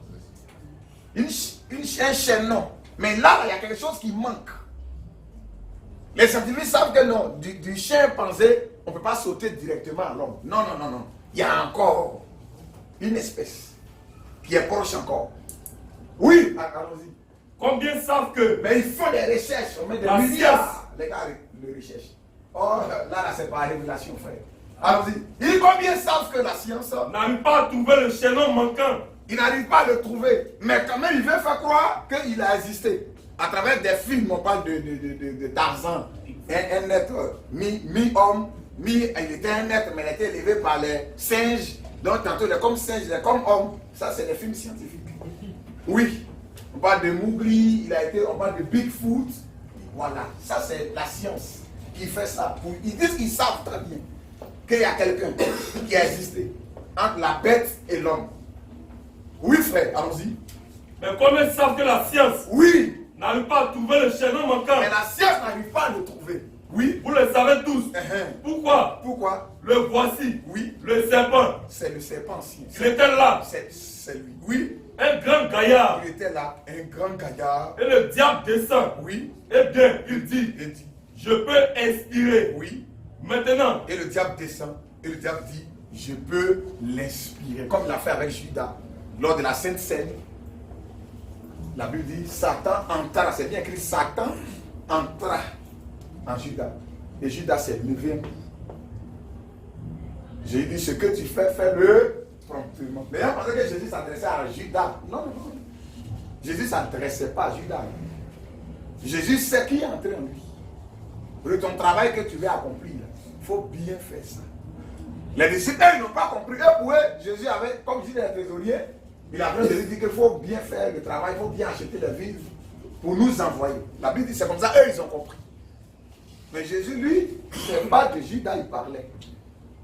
Un chaînon. Mais là, il y a quelque chose qui manque. Les scientifiques savent que non, du chimpanzé, on ne peut pas sauter directement à l'homme. Non, non, non, non. Il y a encore une espèce qui est proche encore. Oui, allons-y. Combien savent que Mais il faut des recherches, on met des la milliards. Les gars le recherchent. Oh, là, c'est pas révélation, frère. Allons-y. Combien savent que la science n'arrive pas à trouver le chaînon manquant? Il n'arrive pas à le trouver. Mais quand même, il veut faire croire qu'il a existé. À travers des films, on parle de Tarzan. Un être mi-homme, il était un être, mais il a été élevé par les singes. Donc tantôt il est comme singe, il est comme homme. Ça c'est des films scientifiques. Oui, on parle de Mowgli, on parle de Bigfoot. Voilà, ça c'est la science qui fait ça. Ils disent qu'ils savent très bien qu'il y a quelqu'un qui a existé entre la bête et l'homme. Oui frère, allons-y. Mais comme ils savent que la science n'arrive pas à trouver le chaînon manquant. Mais la science n'arrive pas à le trouver. Oui. Vous le savez tous. Pourquoi? Le voici. Oui. Le serpent. C'est le serpent aussi. Il était là. C'est lui. Oui. Un grand gaillard. Il était là. Un grand gaillard. Et le diable descend. Oui. Eh bien, il dit. Je peux inspirer. Oui. Maintenant. Et le diable descend. Et le diable dit, je peux l'inspirer. Comme il l'a fait avec Judas. Lors de la Sainte Seine. La Bible dit, Satan entra. C'est bien écrit, Satan entra en Judas. Et Judas s'est levé. J'ai dit, ce que tu fais, fais-le promptement. Mais on pensait que Jésus s'adressait à Judas. Non, non, non. Jésus ne s'adressait pas à Judas. Jésus sait qui est entré en lui. Pour ton travail que tu veux accomplir, il faut bien faire ça. Les disciples, ils n'ont pas compris. Eux, pour eux, Jésus avait, comme dit les trésoriers, il a dit qu'il faut bien faire le travail, il faut bien acheter les vivres pour nous envoyer. La Bible dit c'est comme ça, eux, ils ont compris. Mais Jésus, lui, c'est pas de Judas, il parlait.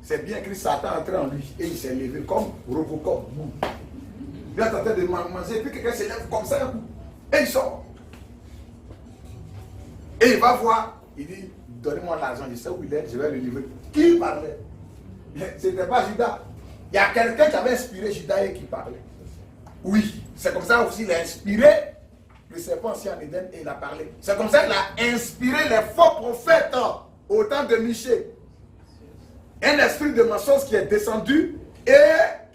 C'est bien écrit, Satan entré en lui et il s'est levé comme Robocop. Il est en train de manger, et puis quelqu'un se lève comme ça, et il sort. Et il va voir, il dit, donnez-moi l'argent, je sais où il est, je vais le livrer. Qui parlait? Ce n'était pas Judas. Il y a quelqu'un qui avait inspiré Judas et qui parlait. Oui, c'est comme ça aussi, il a inspiré le serpent aussi en Éden et il a parlé. C'est comme ça qu'il a inspiré les faux prophètes au temps de Michée. Un esprit de mensonge qui est descendu et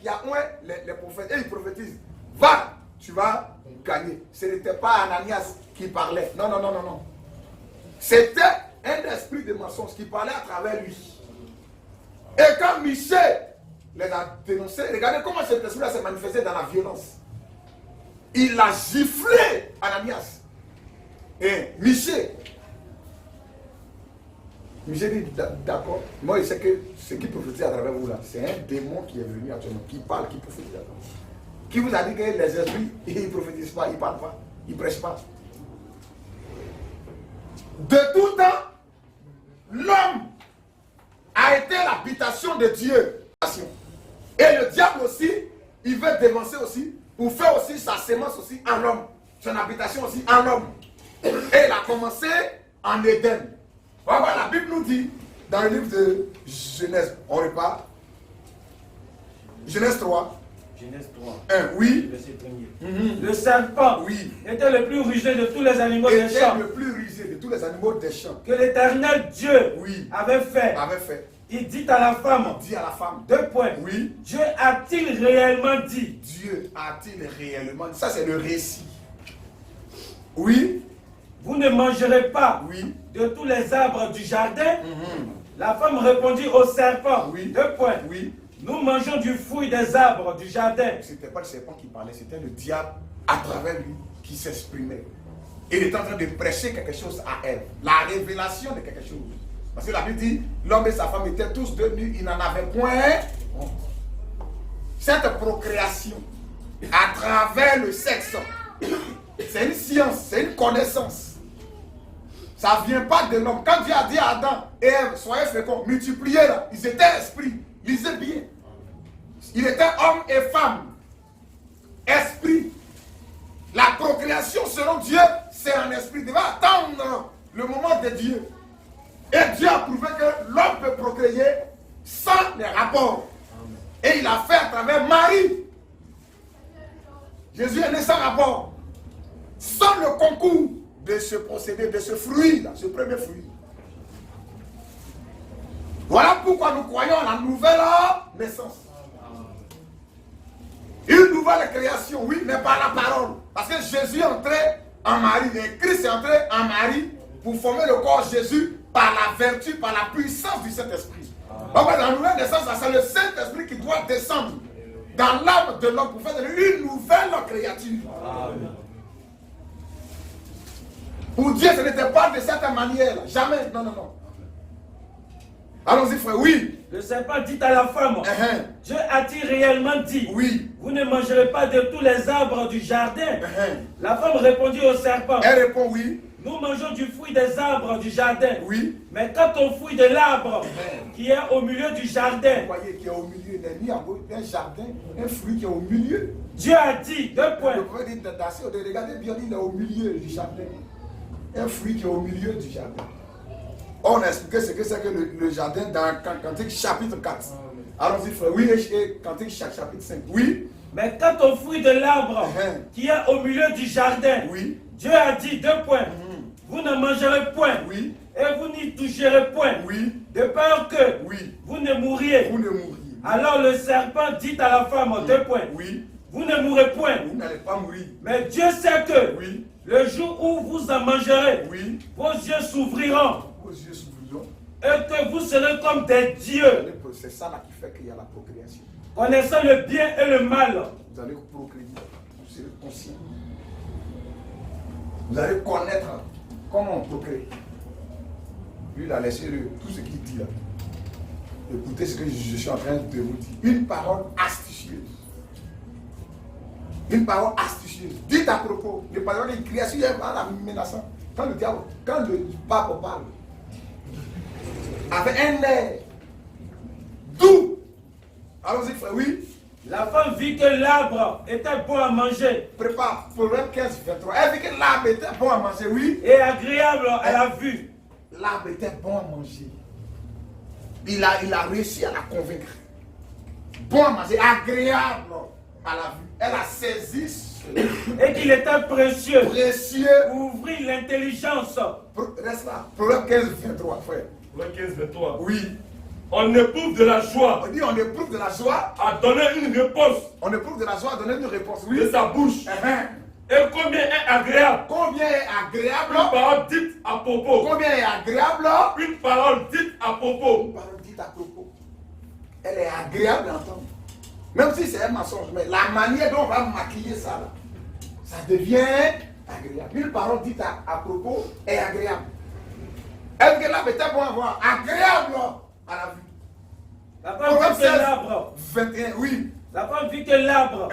qui a oué les prophètes. Et il prophétise. Va, tu vas gagner. Ce n'était pas Ananias qui parlait. Non, non, non, non, non. C'était un esprit de mensonge qui parlait à travers lui. Et quand Michée les a dénoncés, regardez comment cet esprit-là s'est manifesté dans la violence. Il a giflé Ananias. Et Michée dit, d'accord, moi je sais que ce qui prophétise à travers vous là, c'est un démon qui est venu actuellement, qui parle, qui prophétise. Qui vous a dit que les esprits, ils ne prophétisent pas, ils ne parlent pas, ils ne prêchent pas. De tout temps, l'homme a été l'habitation de Dieu. Et le diable aussi, il veut dévancer aussi, pour faire aussi sa sémence aussi en l'homme, son habitation aussi en l'homme. Et il a commencé en Éden. Voilà, la Bible nous dit, dans le livre de Genèse, on repart. Genèse 3. Genèse 3. 1, oui. Verset 1er. Le serpent était le plus rusé de tous les animaux des champs. Le plus rusé de tous les animaux des champs. Que l'Éternel Dieu avait fait. Il dit à la femme. Deux points. Oui. Dieu a-t-il réellement dit? Dieu a-t-il réellement dit? Ça c'est le récit. Oui. Vous ne mangerez pas de tous les arbres du jardin. La femme répondit au serpent. Deux points. Nous mangeons du fruit des arbres du jardin. Ce n'était pas le serpent qui parlait, c'était le diable à travers lui qui s'exprimait. Il était en train de prêcher quelque chose à Ève. La révélation de quelque chose. Parce que la Bible dit, l'homme et sa femme étaient tous devenus, ils n'en avaient point honte. Cette procréation, à travers le sexe, c'est une science, c'est une connaissance. Ça ne vient pas de l'homme. Quand Dieu a dit à Adam et Ève, soyez féconds, multipliez là, ils étaient esprits. Lisez bien. Il était homme et femme. Esprit. La procréation selon Dieu, c'est un esprit. Il va attendre le moment de Dieu. Et Dieu a prouvé que l'homme peut procréer sans les rapports. Et il a fait à travers Marie. Jésus est né sans rapport. Sans le concours de ce procédé, de ce fruit, là, ce premier fruit. Voilà pourquoi nous croyons à la nouvelle naissance. Une nouvelle création, oui, mais par la parole. Parce que Jésus est entré en Marie, et Christ est entré en Marie pour former le corps de Jésus par la vertu, par la puissance du Saint-Esprit. Donc, dans la nouvelle naissance, c'est le Saint-Esprit qui doit descendre dans l'âme de l'homme pour faire une nouvelle créature. Amen. Pour Dieu, ce n'était pas de cette manière. Jamais. Non, non, non. Allons-y, frère, oui. Le serpent dit à la femme, Dieu a-t-il réellement dit, oui, vous ne mangerez pas de tous les arbres du jardin? La femme répondit au serpent, elle répond oui. Nous mangeons du fruit des arbres du jardin. Oui. Mais quand on fruit de l'arbre qui est au milieu du jardin, vous voyez qu'il est au milieu, il n'est ni en haut d'un jardin, un fruit qui est au milieu. Dieu a dit, deux points. Le prophète dit, regardez bien, il est au milieu du jardin. Un fruit qui est au milieu du jardin. On a expliqué ce que c'est que le jardin dans Cantique chapitre 4. Allons-y, frère. Oui, et Cantique chapitre 5. Oui. Mais quand on fruit de l'arbre qui est au milieu du jardin, oui. Dieu a dit, deux points. Vous ne mangerez point. Oui. Et vous n'y toucherez point. Oui. De peur que vous ne mouriez. Vous ne mourriez. Alors le serpent dit à la femme, deux points. Oui. Vous ne mourrez point. Vous n'allez pas mourir. Mais Dieu sait que le jour où vous en mangerez, vos yeux s'ouvriront. Vos yeux s'ouvriront. Et que vous serez comme des dieux. C'est ça là qui fait qu'il y a la procréation. Connaissant le bien et le mal. Vous allez procréer. Vous serez conscient. Vous allez connaître comment on procrée. Lui, il a laissé tout ce qu'il dit là. Écoutez ce que je suis en train de vous dire. Une parole astucieuse. Une parole astucieuse. Dites à propos. Ne parlez pas d'une création en la menaçant. Quand le diable, quand le pape parle, avec un air doux. Allons-y, frère, oui. La femme vit que l'arbre était bon à manger. Prépare, Proverbe 15, 23. Elle vit que l'arbre était bon à manger, oui. Et agréable à la vue. L'arbre était bon à manger. Il a réussi à la convaincre. Bon à manger, agréable à la vue. Elle a saisi cela. Et qu'il était précieux. Précieux. Ouvrir l'intelligence. Reste là. Proverbe 15, 23, frère. Proverbe 15, 23. Oui. On éprouve de la joie. On dit on éprouve de la joie. À donner une réponse. On éprouve de la joie à donner une réponse. Oui. De sa bouche. Et combien est agréable. Combien est agréable. Une parole dite à propos. Combien est agréable. Une parole dite à propos. Une parole dite à propos. Elle est agréable à entendre. Même si c'est un mensonge, mais la manière dont on va maquiller ça, là, ça devient agréable. Une parole dite à propos est agréable. Est-ce que l'arbre était bon à voir? Agréable à la vue. La femme vit que l'arbre. 21, oui. La femme vit que l'arbre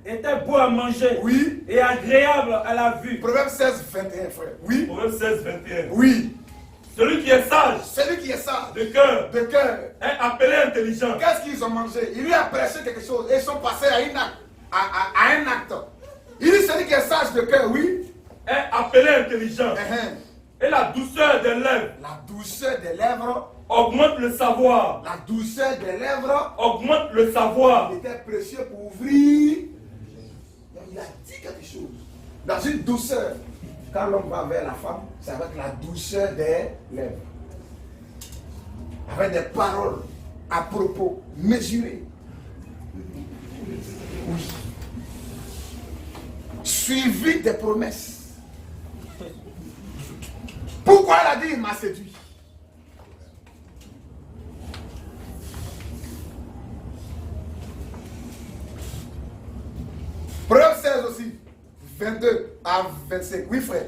était beau à manger. Oui. Et agréable à la vue. Proverbe 16, 21, frère. Oui. Proverbe 16, 21. Oui. Celui qui est sage. Celui qui est sage. De cœur. De cœur. Est appelé intelligent. Qu'est-ce qu'ils ont mangé? Il lui a prêché quelque chose et ils sont passés à un acte. Il dit celui qui est sage de cœur, oui. Est appelé intelligent. Et la douceur des lèvres. La douceur des lèvres. Augmente le savoir. La douceur des lèvres. Augmente le savoir. Il était précieux pour ouvrir. Donc, il a dit quelque chose. Dans une douceur. Quand l'homme va vers la femme, c'est avec la douceur des lèvres. Avec des paroles à propos, mesurées. Oui. Suivi des promesses. Pourquoi elle a dit il m'a séduit? Proverbe 16 aussi, 22 à 25. Oui, frère.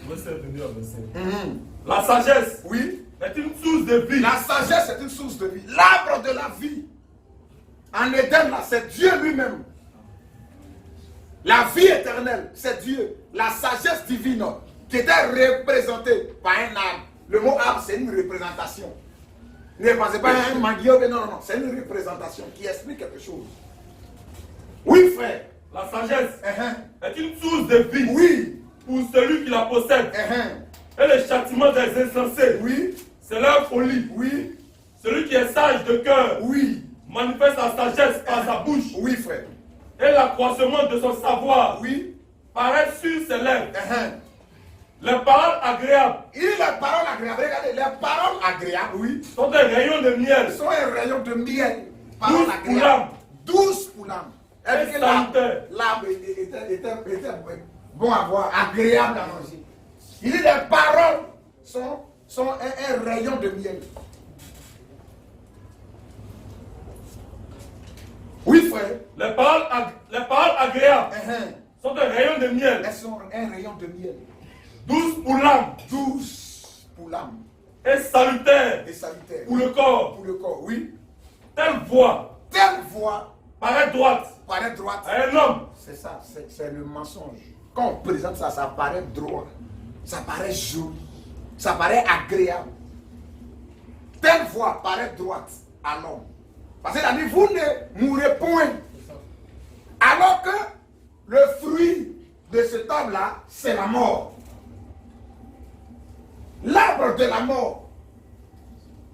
Verset 22 à 25. La sagesse, oui, est une source de vie. La sagesse est une source de vie. L'arbre de la vie. En Éden, là, c'est Dieu lui-même. La vie éternelle, c'est Dieu. La sagesse divine qui était représentée par un arbre. Le mot arbre, c'est une représentation. Ne pensez pas à un manguier, non, c'est une représentation qui explique quelque chose. Oui, frère. La sagesse est une source de vie. Oui. Pour celui qui la possède. Et le châtiment des insensés. Oui. C'est leur folie. Oui. Celui qui est sage de cœur. Oui. Manifeste sa sagesse par sa bouche. Oui, frère. Et l'accroissement de son savoir. Oui. Paraît sur ses lèvres. Les paroles agréables. Il est les paroles agréables. Regardez, les paroles agréables, oui. Sont des rayons de miel. Sont un rayon de miel. Douce pour l'âme. Douce pour l'âme. Et salutaire. L'arbre était bon à voir, agréable à manger. Il dit les paroles sont un rayon de miel. Oui, frère. Les paroles agréables sont des rayons de miel. Elles sont un rayon de miel. Douce pour l'âme. Douce pour l'âme. est salutaire pour le corps. Pour le corps, oui. Telle voix paraît droite à un homme. C'est ça, c'est le mensonge. Quand on présente ça, ça paraît droit, ça paraît joli, ça paraît agréable. Telle voix paraît droite à l'homme. Parce qu'il a dit, vous ne mourrez point. Alors que le fruit de cet homme-là, c'est la mort. L'arbre de la mort,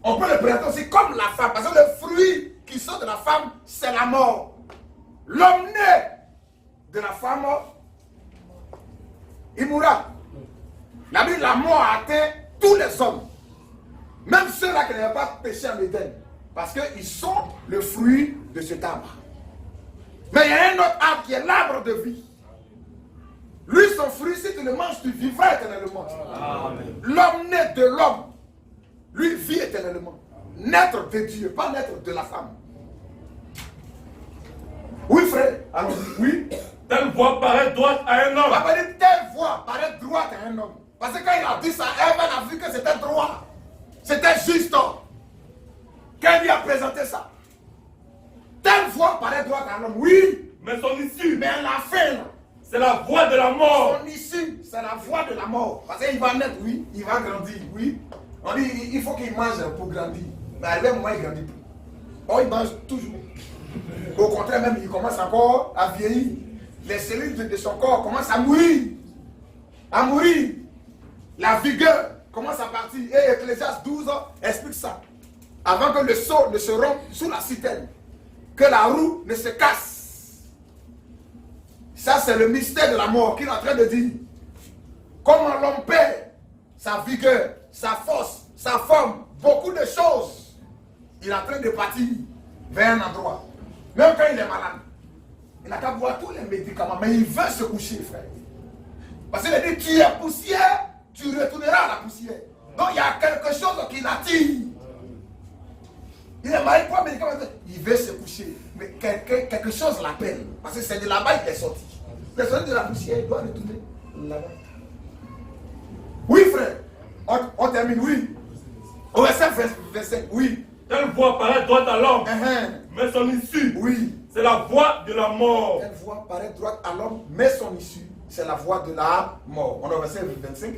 on peut le présenter aussi comme la femme. Parce que le fruit qui sort de la femme, c'est la mort. L'homme né de la femme, il mourra. La mort a atteint tous les hommes. Même ceux-là qui n'avaient pas péché en Éden. Parce qu'ils sont le fruit de cet arbre. Mais il y a un autre arbre qui est l'arbre de vie. Lui, son fruit, si tu le manges, tu vivras éternellement. L'homme né de l'homme, lui vit éternellement. Naître de Dieu, pas naître de la femme. Oui, frère. Alors, oui. Telle voix paraît droite à un homme. Papa dit telle voix paraît droite à un homme. Parce que quand il a dit ça, Ève a vu que c'était droit. C'était juste. Quand il a présenté ça, telle voix paraît droite à un homme. Oui. Mais son issue, mais la fin, c'est la voix de la mort. Son issue, c'est la voix de la mort. Parce qu'il va naître, oui. Il va grandir, oui. On dit, il faut qu'il mange pour grandir. Mais arrivé un moment, il ne grandit plus. Oh, il mange toujours. Au contraire, même, il commence encore à vieillir. Les cellules de son corps commencent à mourir. À mourir. La vigueur commence à partir. Et Ecclésiaste 12 explique ça. Avant que le seau ne se rompe sous la citerne. Que la roue ne se casse. Ça, c'est le mystère de la mort qu'il est en train de dire. Comment l'homme perd sa vigueur, sa force, sa forme, beaucoup de choses. Il est en train de partir vers un endroit. Même quand il est malade. Il n'a qu'à boire tous les médicaments, mais il veut se coucher, frère. Parce qu'il a dit, tu es poussière, tu retourneras à la poussière. Donc il y a quelque chose qui l'attire. Il est malade pour un médicament, il veut se coucher. Mais quelque chose l'appelle. Parce que c'est de là-bas qu'il est sorti. Il est sorti de la poussière, il doit retourner là-bas. Oui, frère. On termine, oui. Au verset 25, oui. Telle voix paraît droite à l'homme, mais son issue, oui, c'est la voix de la mort. Telle voix paraît droite à l'homme, mais son issue, c'est la voix de la mort. On est au verset 25.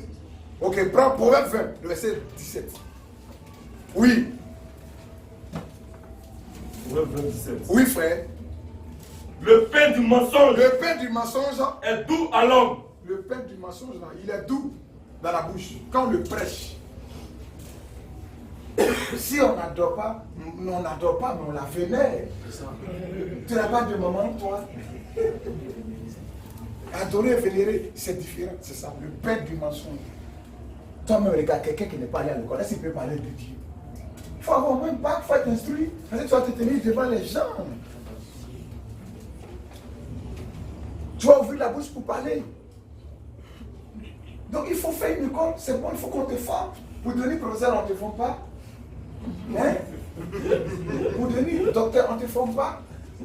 Ok, prends Proverbe 20, le verset 17. Oui. Proverbe 27. Oui, frère. Le pain du mensonge. Le pain du mensonge est doux à l'homme. Le pain du mensonge, il est doux dans la bouche. Quand on le prêche. Si on n'adore pas, mais on la vénère. Tu n'as pas de maman, toi. Adorer et vénérer, c'est différent, c'est ça. Le pain du mensonge. Toi-même, regarde, quelqu'un qui n'est pas allé à l'école, est-ce qu'il peut parler de Dieu? Il faut avoir un bac, il faut être instruit. Parce que tu vas te tenir devant les gens. Tu vas ouvrir la bouche pour parler. Donc il faut faire une école, c'est bon, il faut qu'on te forme. Pour devenir professeur, on ne te forme pas. Hein? Pour devenir docteur, on ne te forme pas.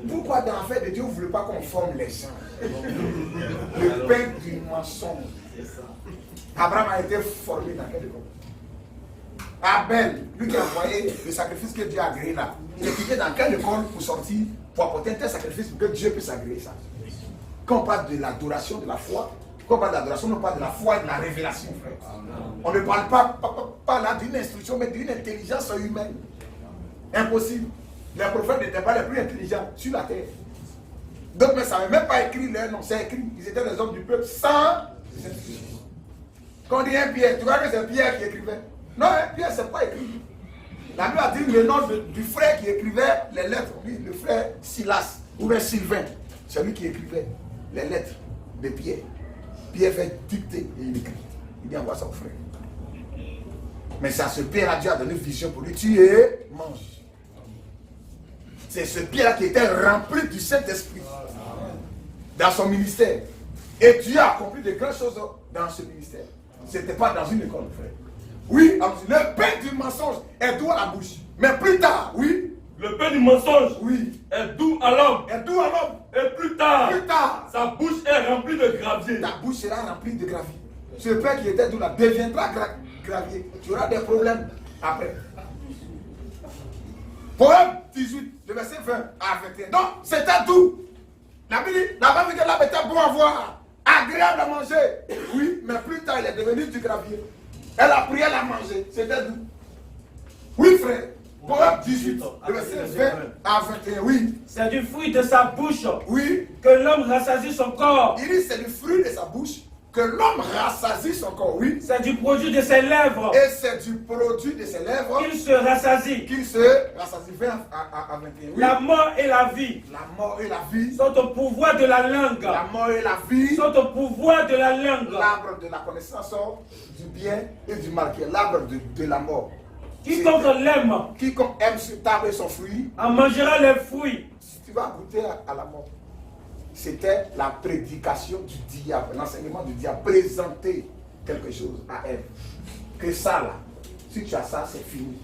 Pourquoi dans l'affaire de Dieu, vous ne voulez pas qu'on forme les gens? Le pain du mensonge. Abraham a été formé dans quelle école? Abel, lui qui a envoyé le sacrifice que Dieu a agréé là, il est quitté dans quelle école pour sortir, pour apporter un tel sacrifice pour que Dieu puisse agréer ça? Quand on parle de l'adoration, de la foi, quand on parle de l'adoration, on parle de la foi et de la révélation, frère. On ne parle pas là d'une instruction, mais d'une intelligence humaine. Impossible. Les prophètes n'étaient pas les plus intelligents sur la terre. D'autres ne savaient même pas écrire leur nom, c'est écrit. Ils étaient des hommes du peuple sans instruction. Quand on dit un Pierre, tu vois que c'est Pierre qui écrivait. Non, un Pierre, c'est pas écrit. La Bible a dit le nom du frère qui écrivait les lettres, le frère Silas, ou bien Sylvain. C'est lui qui écrivait les lettres de Pierre. Pierre fait dicter et il écrit. Il dit envoie son frère. Mais ça, ce Pierre, Dieu a donné une vision pour lui. Tu es, mange. C'est ce Pierre-là qui était rempli du Saint-Esprit dans son ministère. Et Dieu a accompli de grandes choses dans ce ministère. Ce n'était pas dans une école, frère. Oui, le pain du mensonge est doux à la bouche. Mais plus tard, oui. Le pain du mensonge, oui, est doux à l'homme. Est doux à l'homme. Et plus tard, sa bouche est remplie de gravier. Ta bouche sera remplie de gravier. Ce père qui était d'où là deviendra gravier. Tu auras des problèmes après. Proverbe 18, le verset 20 à 21. Donc, c'était tout. La femme était là, était bon à voir, agréable à manger. Oui, mais plus tard, il est devenu du gravier. Elle a pris, elle a mangé. C'était doux. Oui, frère. Proverbe 18, le verset 20 à 21. Oui. C'est du fruit de sa bouche. Oui. Que l'homme rassasie son corps. Il dit c'est du fruit de sa bouche que l'homme rassasie son corps. Oui. C'est du produit de ses lèvres. Et c'est du produit de ses lèvres Qu'il se rassasie. Qu'il se rassasie. 20 à 21. Oui. La mort et la vie. La mort et la vie sont au pouvoir de la langue. La mort et la vie sont au pouvoir de la langue. L'arbre de la connaissance du bien et du mal, qui est l'arbre de la mort. Quiconque l'aime, quiconque aime ce arbre et son fruit, en mangera les fruits. Si tu vas goûter à la mort, c'était la prédication du diable, l'enseignement du diable, présenter quelque chose à Ève. Que ça là, si tu as ça, c'est fini.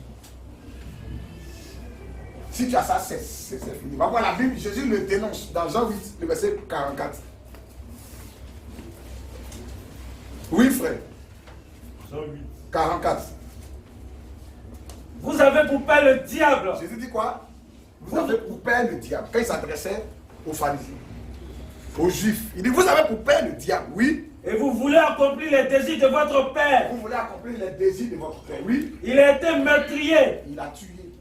Si tu as ça, c'est fini. On va voir la Bible, Jésus le dénonce dans Jean 8, le verset 44. Oui, frère. Jean 8. 44. Vous avez pour père le diable. Jésus dit quoi? Vous avez pour père le diable. Quand il s'adressait aux pharisiens, aux juifs, il dit vous avez pour père le diable, oui. Et vous voulez accomplir les désirs de votre père. Vous voulez accomplir les désirs de votre père, oui. Il a été meurtrier. Il a tué.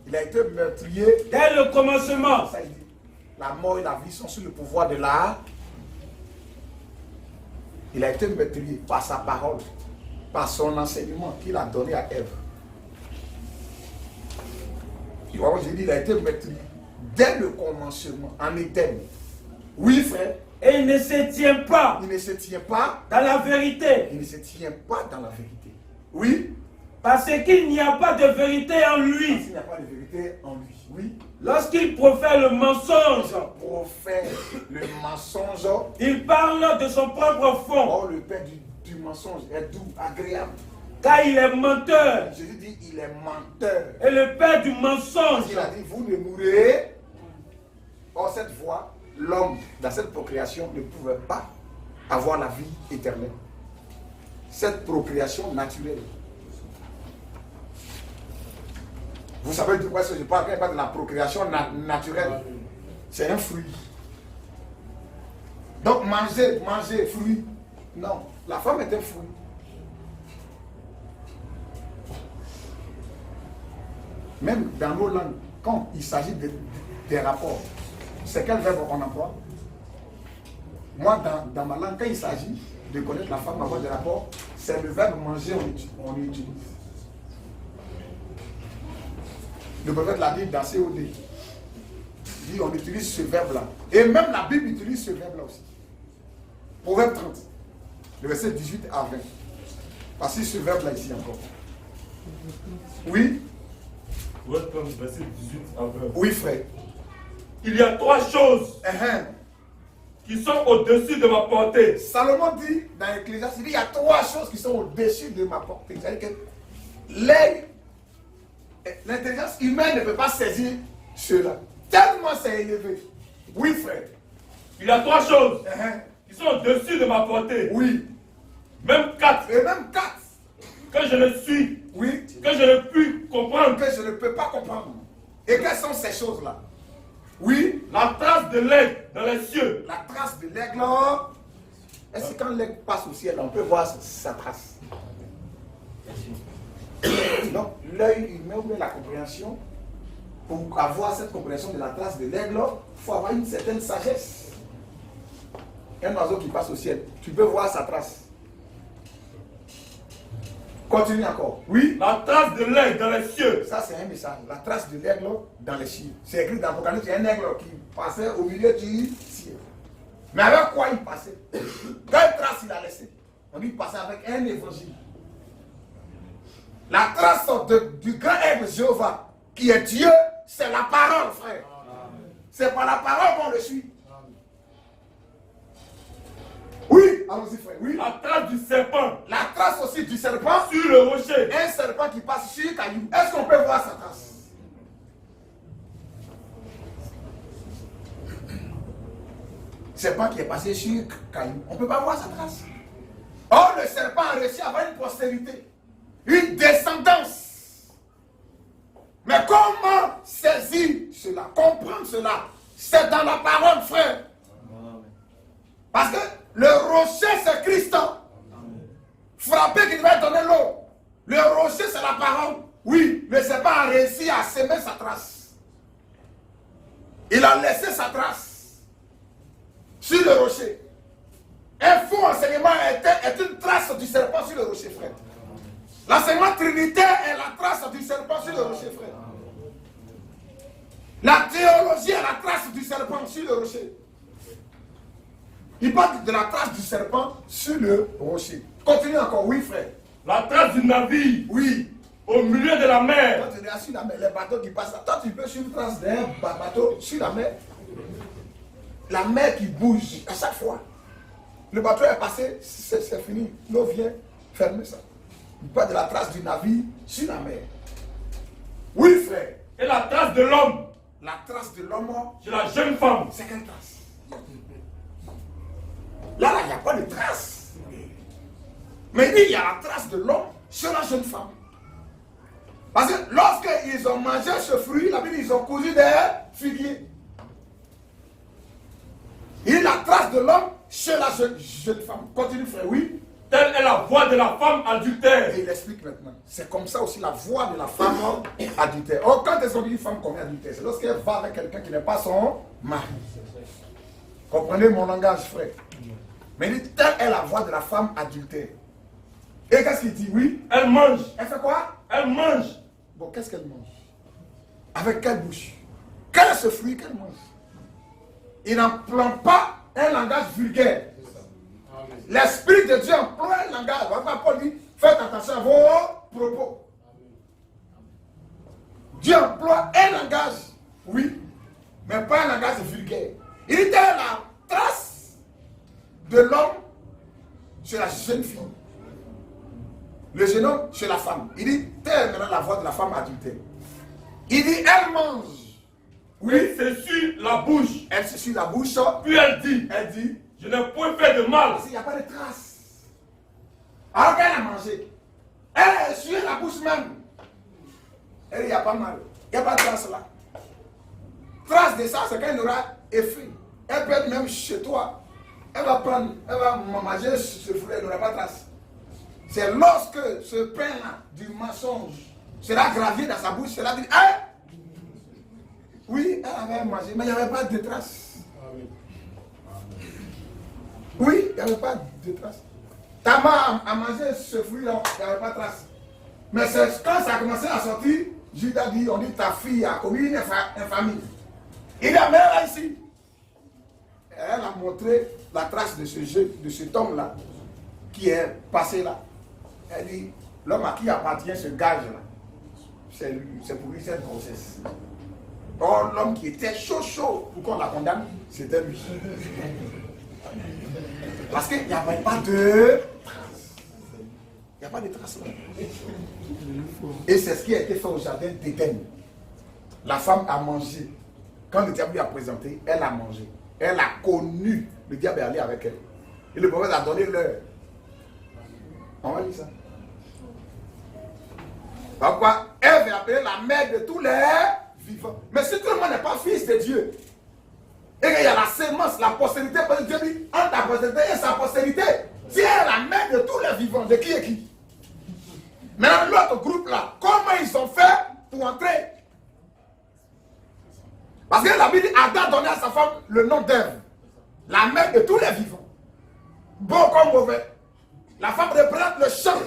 Il a été meurtrier. Dès le commencement. Ça, il dit, la mort et la vie sont sous le pouvoir de la... Il a été meurtrier par sa parole, par son enseignement qu'il a donné à Ève. J'ai dit, il a été meurtrier dès le commencement, en Éden. Oui, frère. Et il ne se tient pas. Il ne se tient pas dans la vérité. Il ne se tient pas dans la vérité. Oui. Parce qu'il n'y a pas de vérité en lui. Parce qu'il n'y a pas de vérité en lui. Oui. Lorsqu'il profère le mensonge, il parle de son propre fond. Oh, le père du mensonge est doux, agréable. Car il est menteur. Jésus dit, il est menteur. Et le père du mensonge. Il a dit, vous ne mourrez. Or, cette fois, l'homme, dans cette procréation, ne pouvait pas avoir la vie éternelle. Cette procréation naturelle. Vous savez de quoi je parle quand je parle de la procréation naturelle. C'est un fruit. Donc, manger, fruit. Non, la femme est un fruit. Même dans nos langues, quand il s'agit des rapports, c'est quel verbe on emploie? Moi, dans ma langue, quand il s'agit de connaître la femme, avoir des rapports, c'est le verbe manger, on utilise. Le prophète l'a dit dans COD. Il dit, on utilise ce verbe-là. Et même la Bible utilise ce verbe-là aussi. Proverbe 30, le verset 18 à 20. Parce que ce verbe-là ici encore. Oui? Proverbe 30, verset 18 à 20. Oui, frère. Il y a trois choses qui sont au-dessus de ma portée. Salomon dit dans l'Ecclésiaste, il y a trois choses qui sont au-dessus de ma portée. C'est-à-dire que l'intelligence humaine ne peut pas saisir cela. Tellement c'est élevé. Oui, frère. Il y a trois choses qui sont au-dessus de ma portée. Oui. Même quatre. Et même quatre. Que je ne suis. Oui. Que je ne puis comprendre. Que je ne peux pas comprendre. Et quelles sont ces choses-là? Oui. La trace de l'aigle dans les cieux. La trace de l'aigle. Est-ce que quand l'aigle passe au ciel, on peut voir sa trace? Donc, l'œil humain ou la compréhension, pour avoir cette compréhension de la trace de l'aigle, il faut avoir une certaine sagesse. Un oiseau qui passe au ciel, tu peux voir sa trace. Continue encore. Oui. La trace de l'aigle dans les cieux. Ça, c'est un message. La trace de l'aigle dans les cieux. C'est écrit dans l'Apocalypse, il y a un aigle qui passait au milieu du ciel. Mais avec quoi il passait? Quelle trace il a laissé? On dit qu'il passait avec un évangile. La trace du grand aigle Jéhovah, qui est Dieu, c'est la parole, frère. C'est par la parole qu'on le suit. Oui, allons-y, frère. Oui. La trace du serpent. La trace aussi du serpent. Sur le rocher. Un serpent qui passe sur le caillou. Est-ce qu'on peut voir sa trace? Serpent qui est passé sur le caillou. On ne peut pas voir sa trace. Or, le serpent a réussi à avoir une postérité, une descendance. Mais comment saisir cela, comprendre cela? C'est dans la parole, frère. Parce que le rocher, c'est Christ. Frappé qui va donner l'eau. Le rocher, c'est la parole. Oui, le serpent a réussi à semer sa trace. Il a laissé sa trace sur le rocher. Un faux enseignement est une trace du serpent sur le rocher, frère. L'enseignement trinitaire est la trace du serpent sur le rocher, frère. La théologie est la trace du serpent sur le rocher. Il parle de la trace du serpent sur le rocher. Continue encore, oui, frère. La trace du navire. Oui. Au milieu de la mer. Quand tu es sur la mer, les bateaux qui passent là, toi tu peux suivre une trace d'un bateau sur la mer. La mer qui bouge à chaque fois. Le bateau est passé, c'est fini. L'eau vient fermer ça. Il parle de la trace du navire sur la mer. Oui, frère. Et la trace de l'homme. La trace de l'homme. C'est la jeune femme. C'est quelle trace? Là, il n'y a pas de trace. Mais il dit, il y a la trace de l'homme sur la jeune femme. Parce que lorsqu'ils ont mangé ce fruit, la Bible, ils ont cousu des figuiers. Il y a la trace de l'homme chez la jeune femme. Continue, frère, oui. Telle est la voix de la femme adultère. Et il explique maintenant. C'est comme ça aussi la voix de la femme adultère. Oh, quand est-ce qu'on dit une femme comme adultère? C'est lorsqu'elle va avec quelqu'un qui n'est pas son mari. Comprenez mon langage, frère. Mais il dit, telle est la voix de la femme adultère. Et qu'est-ce qu'il dit? Oui. Elle mange. Elle fait quoi? Elle mange. Bon, qu'est-ce qu'elle mange? Avec quelle bouche? Quel est ce fruit qu'elle mange? Il n'emploie pas un langage vulgaire. L'Esprit de Dieu emploie un langage. Paul dit, faites attention à vos propos. Dieu emploie un langage, oui, mais pas un langage vulgaire. Il était la trace de l'homme chez la jeune fille. Le jeune homme chez la femme. Il dit, telle maintenant la voix de la femme adultère. Il dit, elle mange. Oui, c'est sur la bouche. Elle se suit la bouche. Puis elle dit, je n'ai point fait de mal. Il n'y a pas de trace. Alors qu'elle a mangé, elle a essuyé la bouche même. Elle dit, il n'y a pas mal. Il n'y a pas de trace là. Trace de ça, c'est qu'elle aura effet. Elle peut être même chez toi. Elle va prendre, elle va manger ce fruit, elle n'aura pas de trace. C'est lorsque ce pain-là du mensonge sera gravé dans sa bouche, cela dit, hein? Oui, elle avait mangé, mais il n'y avait pas de traces. Oui, il n'y avait pas de traces. Ta mère a mangé ce fruit-là, il n'y avait pas de traces. Mais c'est quand ça a commencé à sortir, Judas dit, on dit, ta fille a commis une infamie. Il y a même là ici. Elle a montré la trace de cet homme-là, qui est passé là. Elle dit, l'homme à qui appartient ce gage-là, c'est pour lui cette grossesse. Or, l'homme qui était chaud pour qu'on la condamne, c'était lui. Parce qu'il n'y avait pas de traces. Il n'y a pas de traces là. Et c'est ce qui a été fait au jardin d'Éden. La femme a mangé. Quand le diable lui a présenté, elle a mangé. Elle a connu. Le diable est allé avec elle. Et le prophète a donné l'heure. On va lire ça. Pourquoi? Elle est appelée la mère de tous les vivants. Mais si tout le monde n'est pas fils de Dieu, et qu'il y a la sémence, la postérité, parce que Dieu dit, entre ta postérité et sa postérité, si elle est la mère de tous les vivants, de qui est qui? Maintenant, l'autre groupe là, comment ils ont fait pour entrer? Parce que la Bible dit, Adam a donné à sa femme le nom d'Ève, la mère de tous les vivants. Bon comme mauvais. La femme représente le champ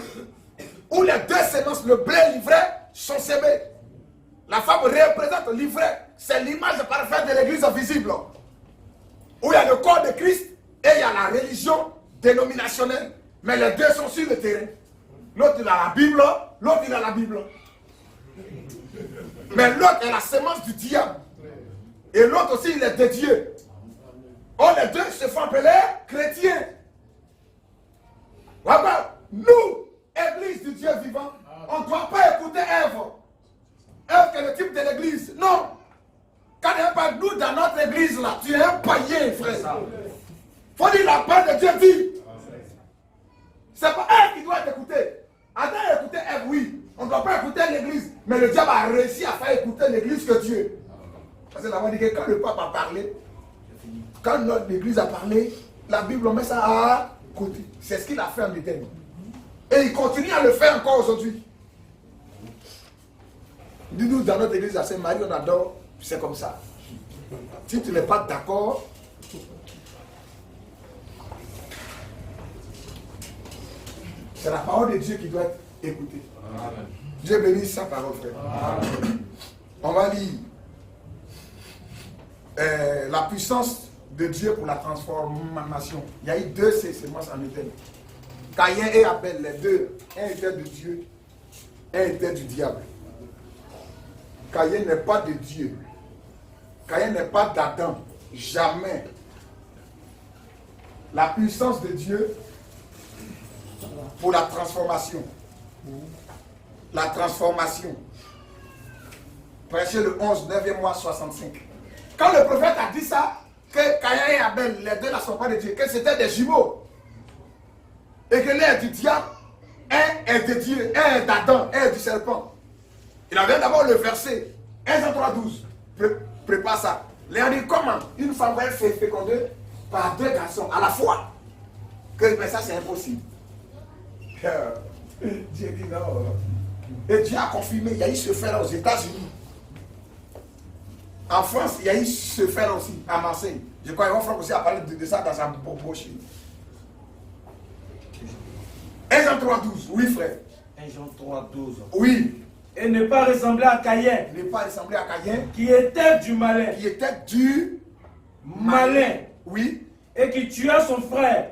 où les deux semences, le blé et l'ivraie, sont sémés. La femme représente l'ivraie. C'est l'image parfaite de l'église visible. Où il y a le corps de Christ et il y a la religion dénominationnelle. Mais les deux sont sur le terrain. L'autre il a la Bible, l'autre il a la Bible. Mais l'autre est la sémence du diable. Et l'autre aussi il est de Dieu. Or les deux se font appeler chrétiens. Voilà. Nous, église du Dieu vivant, on ne doit pas écouter Ève. Ève est le type de l'église. Non. Quand il n'y a pas de nous dans notre église là, tu es un païen, frère. Faut dire la parole de Dieu dit. C'est pas Ève qui doit t'écouter. Adam écoutait Ève, oui. On ne doit pas écouter l'église. Mais le diable a réussi à faire écouter l'église que Dieu. Parce que là-bas dit que quand le pape a parlé, quand notre église a parlé, la Bible, on met ça à côté. C'est ce qu'il a fait en éternité. Et il continue à le faire encore aujourd'hui. Dis-nous, dans notre église à Saint-Marie, on adore, c'est comme ça. Si tu n'es pas d'accord, c'est la parole de Dieu qui doit être écoutée. Amen. Dieu bénisse sa parole, frère. Amen. On va lire la puissance de Dieu pour la transformation. Il y a eu deux semences en Éden. Caïn et Abel, les deux, un était de Dieu, un était du diable. Caïn n'est pas de Dieu. Caïn n'est pas d'Adam. Jamais. La puissance de Dieu pour la transformation. La transformation. Prêché le 11, 9e mois 65. Quand le prophète a dit ça, que Caïn et Abel, les deux ne sont pas de Dieu, que c'était des jumeaux. Et que l'un est du diable, un est de Dieu, un est d'Adam, un est du serpent. Il avait d'abord le verset 1 Jean 3, 12. Prépare ça. Il a dit comment une femme va être fécondée par deux garçons à la fois. Mais ça c'est impossible. Dieu dit non. Et Dieu a confirmé, il y a eu ce fait-là aux États-Unis. En France, il y a eu ce fait-là aussi, à Marseille. Je crois que Franck aussi a parlé de ça dans sa bouche. 1 Jean 3, 12, oui frère. 1 Jean 3, 12. Oui. Et ne pas ressembler à Caïn. Ne pas ressembler à Caïn. Qui était du malin. Qui était du malin. Oui. Et qui tua son frère.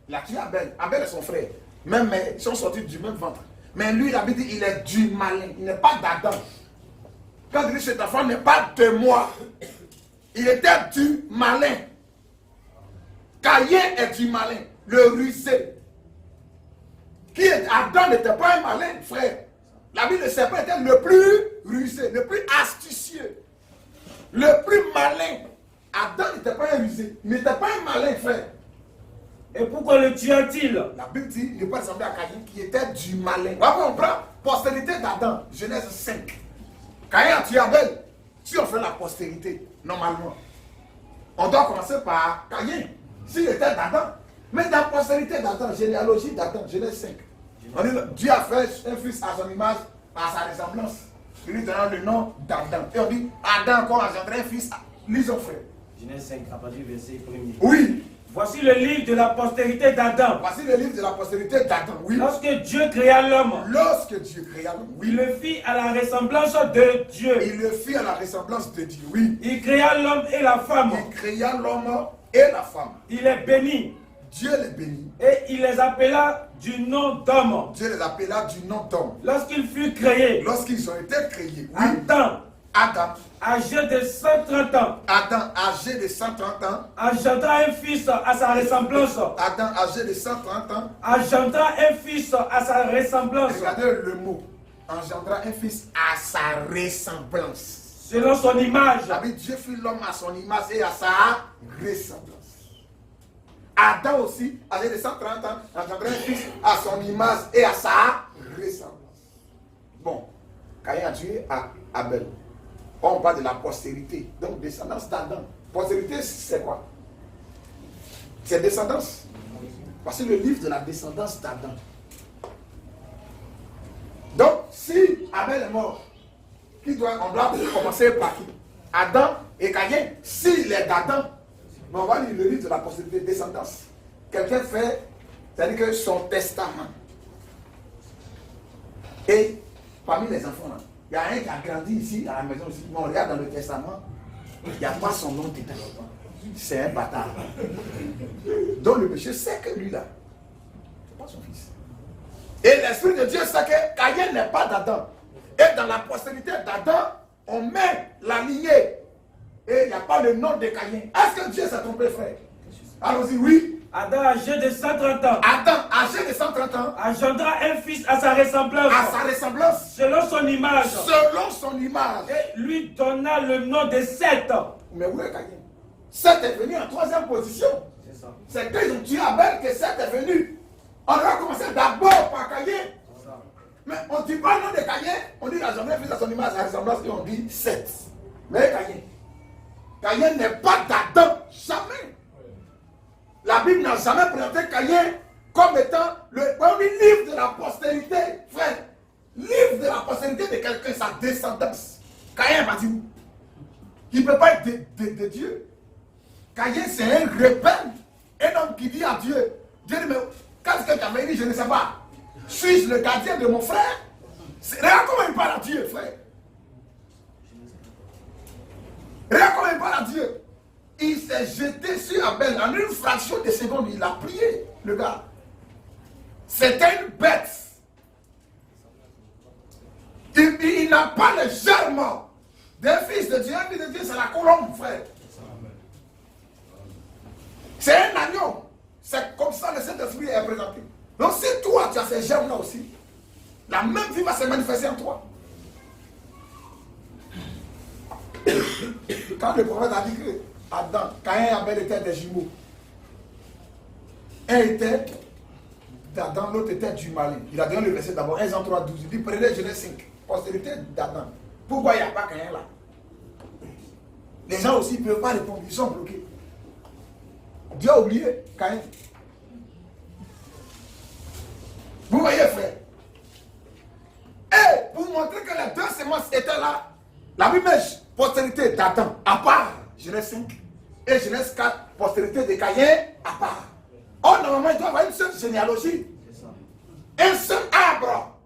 Il a tué Abel. Abel est son frère. Même ils sont sortis du même ventre. Mais lui, il a dit il est du malin. Il n'est pas d'Adam. Quand il dit cet enfant n'est pas de moi, il était du malin. Caïn est du malin, le rusé. Adam n'était pas un malin, frère. La Bible, le serpent était le plus rusé, le plus astucieux, le plus malin. Adam n'était pas un rusé, il n'était pas un malin, frère. Et pourquoi le tua-t-il? La Bible dit, il n'est pas ressemblé à Caïn qui était du malin. Après, on prend postérité d'Adam, Genèse 5. Caïn a tué Abel. Si on fait la postérité, normalement, on doit commencer par Caïn, s'il était d'Adam. Mais dans la postérité d'Adam, généalogie d'Adam, Genèse 5. On dit, Dieu a fait un fils à son image, à sa ressemblance. Il lui donne le nom d'Adam. Et on dit, Adam encore engendré un fils. Lisons, frère. Genèse 5, à partir du verset 1er. Oui. Voici le livre de la postérité d'Adam. Voici le livre de la postérité d'Adam, oui. Lorsque Dieu créa l'homme. Lorsque Dieu créa l'homme, oui. Il le fit à la ressemblance de Dieu. Il le fit à la ressemblance de Dieu, oui. Il créa l'homme et la femme. Il créa l'homme et la femme. Il les bénit. Dieu les bénit. Et il les appela du nom d'homme. Dieu les appela du nom d'homme. Lorsqu'il fut créé. Lorsqu'ils ont été créés, oui. Adam, âgé de 130 ans. Adam, âgé de 130 ans. Engendra un fils à sa ressemblance. Adam, âgé de 130 ans. Engendra un fils à sa ressemblance. Regardez le mot. Engendra un fils à sa ressemblance. Selon son image. Dieu fit l'homme à son image et à sa ressemblance. Adam aussi, âgé de 130 ans, engendra un fils à son image et à sa ressemblance. Bon, Caïn a tué Abel. On parle de la postérité, donc descendance d'Adam. Postérité, c'est quoi? C'est descendance. Voici le livre de la descendance d'Adam. Donc, si Abel est mort, on doit commencer par qui? Adam et Caïn. S'il est d'Adam, on va lire le livre de la postérité, descendance. Quelqu'un fait, c'est-à-dire que son testament. Et parmi les enfants, là, il y a un qui a grandi ici, à la maison aussi. Mais on regarde dans le testament, il n'y a pas son nom dedans. C'est un bâtard. Donc le monsieur sait que lui là, c'est pas son fils. Et l'Esprit de Dieu sait que Caïn n'est pas d'Adam. Et dans la postérité d'Adam, on met la lignée. Et il n'y a pas le nom de Caïn. Est-ce que Dieu s'est trompé, frère? Allons-y, oui. Adam, âgé de 130 ans. Adam, âgé de 130 ans. Engendra un fils à sa ressemblance. À sa ressemblance. Selon son image. Selon son image. Et lui donna le nom de Seth. Mais où est Caïn? Seth est venu en troisième position. C'est ça. C'est qu'ils ont tué Abel que Seth est venu. On va commencer d'abord par Caïn. Mais on ne dit pas le nom de Caïn. On dit la journée fait à son image, à ressemblance, et on dit 7. Mais Caïn n'est pas d'Adam. Jamais. La Bible n'a jamais présenté Caïn comme étant le premier livre de la postérité, frère. Livre de la postérité de quelqu'un, sa descendance. Caïn va dire où? Il ne peut pas être de Dieu. Caïn, c'est un rebelle. Un homme qui dit à Dieu, Dieu dit, mais qu'est-ce que tu as dit? Je ne sais pas. Suis-je le gardien de mon frère? Regarde comment il parle à Dieu, frère. Regarde comment il parle à Dieu. Il s'est jeté sur Abel. En une fraction de seconde, il a prié, le gars. C'était une bête. Il n'a pas le germe d'un fils de Dieu. Un fils de Dieu, c'est la colombe, frère. C'est un agneau. C'est comme ça le Saint-Esprit est présenté. Donc si toi, tu as ces germes-là aussi, la même vie va se manifester en toi. Quand le prophète a dit que Adam, Caïn et Abel étaient des jumeaux, un était d'Adam, l'autre était du malin. Il a donné le verset d'abord, 1 Jean 3, 12. Il dit, prenez Genèse 5, postérité d'Adam. Pourquoi il n'y a pas Caïn là? Les gens aussi ne peuvent pas répondre, ils sont bloqués. Dieu a oublié Caïn. Vous voyez, frère? Et pour montrer que les deux semences étaient là, la Bible est postérité d'Adam à part, Genèse 5, et Genèse 4, postérité de Caïn à part. Oh, normalement, il doit y avoir une seule généalogie. Un seul arbre.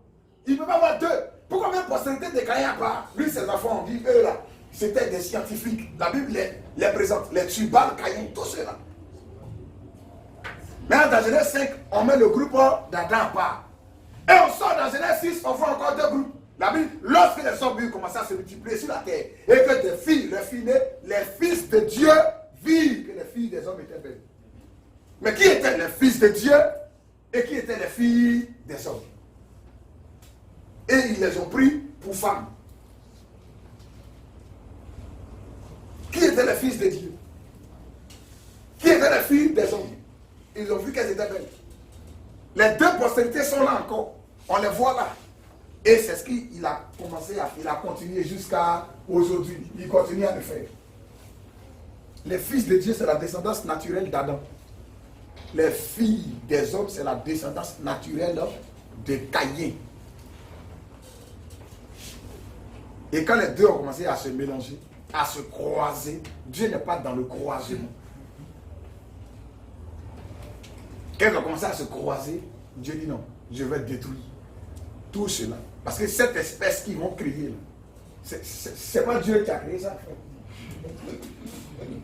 Il ne peut pas avoir deux. Pourquoi même postérité de Caïn à part? Lui, ses enfants ont dit, eux là, c'était des scientifiques. La Bible les présente, les Tubal, Caïn, tout cela. Maintenant, dans Genèse 5, on met le groupe d'Adam à part. Et on sort dans Genèse 6, on fait encore deux groupes. La Bible, lorsque les hommes commençaient à se multiplier sur la terre, et que des filles, les fils de Dieu virent que les filles des hommes étaient belles. Mais qui étaient les fils de Dieu et qui étaient les filles des hommes? Et ils les ont pris pour femmes. Qui étaient les fils de Dieu? Qui étaient les filles des hommes? Ils ont vu qu'elles étaient belles. Les deux postérités sont là encore. On les voit là. Et c'est ce qu'il a commencé à faire. Il a continué jusqu'à aujourd'hui. Il continue à le faire. Les fils de Dieu, c'est la descendance naturelle d'Adam. Les filles des hommes, c'est la descendance naturelle de Caïn. Et quand les deux ont commencé à se mélanger, à se croiser, Dieu n'est pas dans le croisement. Quand ils ont commencé à se croiser, Dieu dit non, je vais détruire tout cela. Parce que cette espèce qu'ils vont créer, c'est pas Dieu qui a créé ça.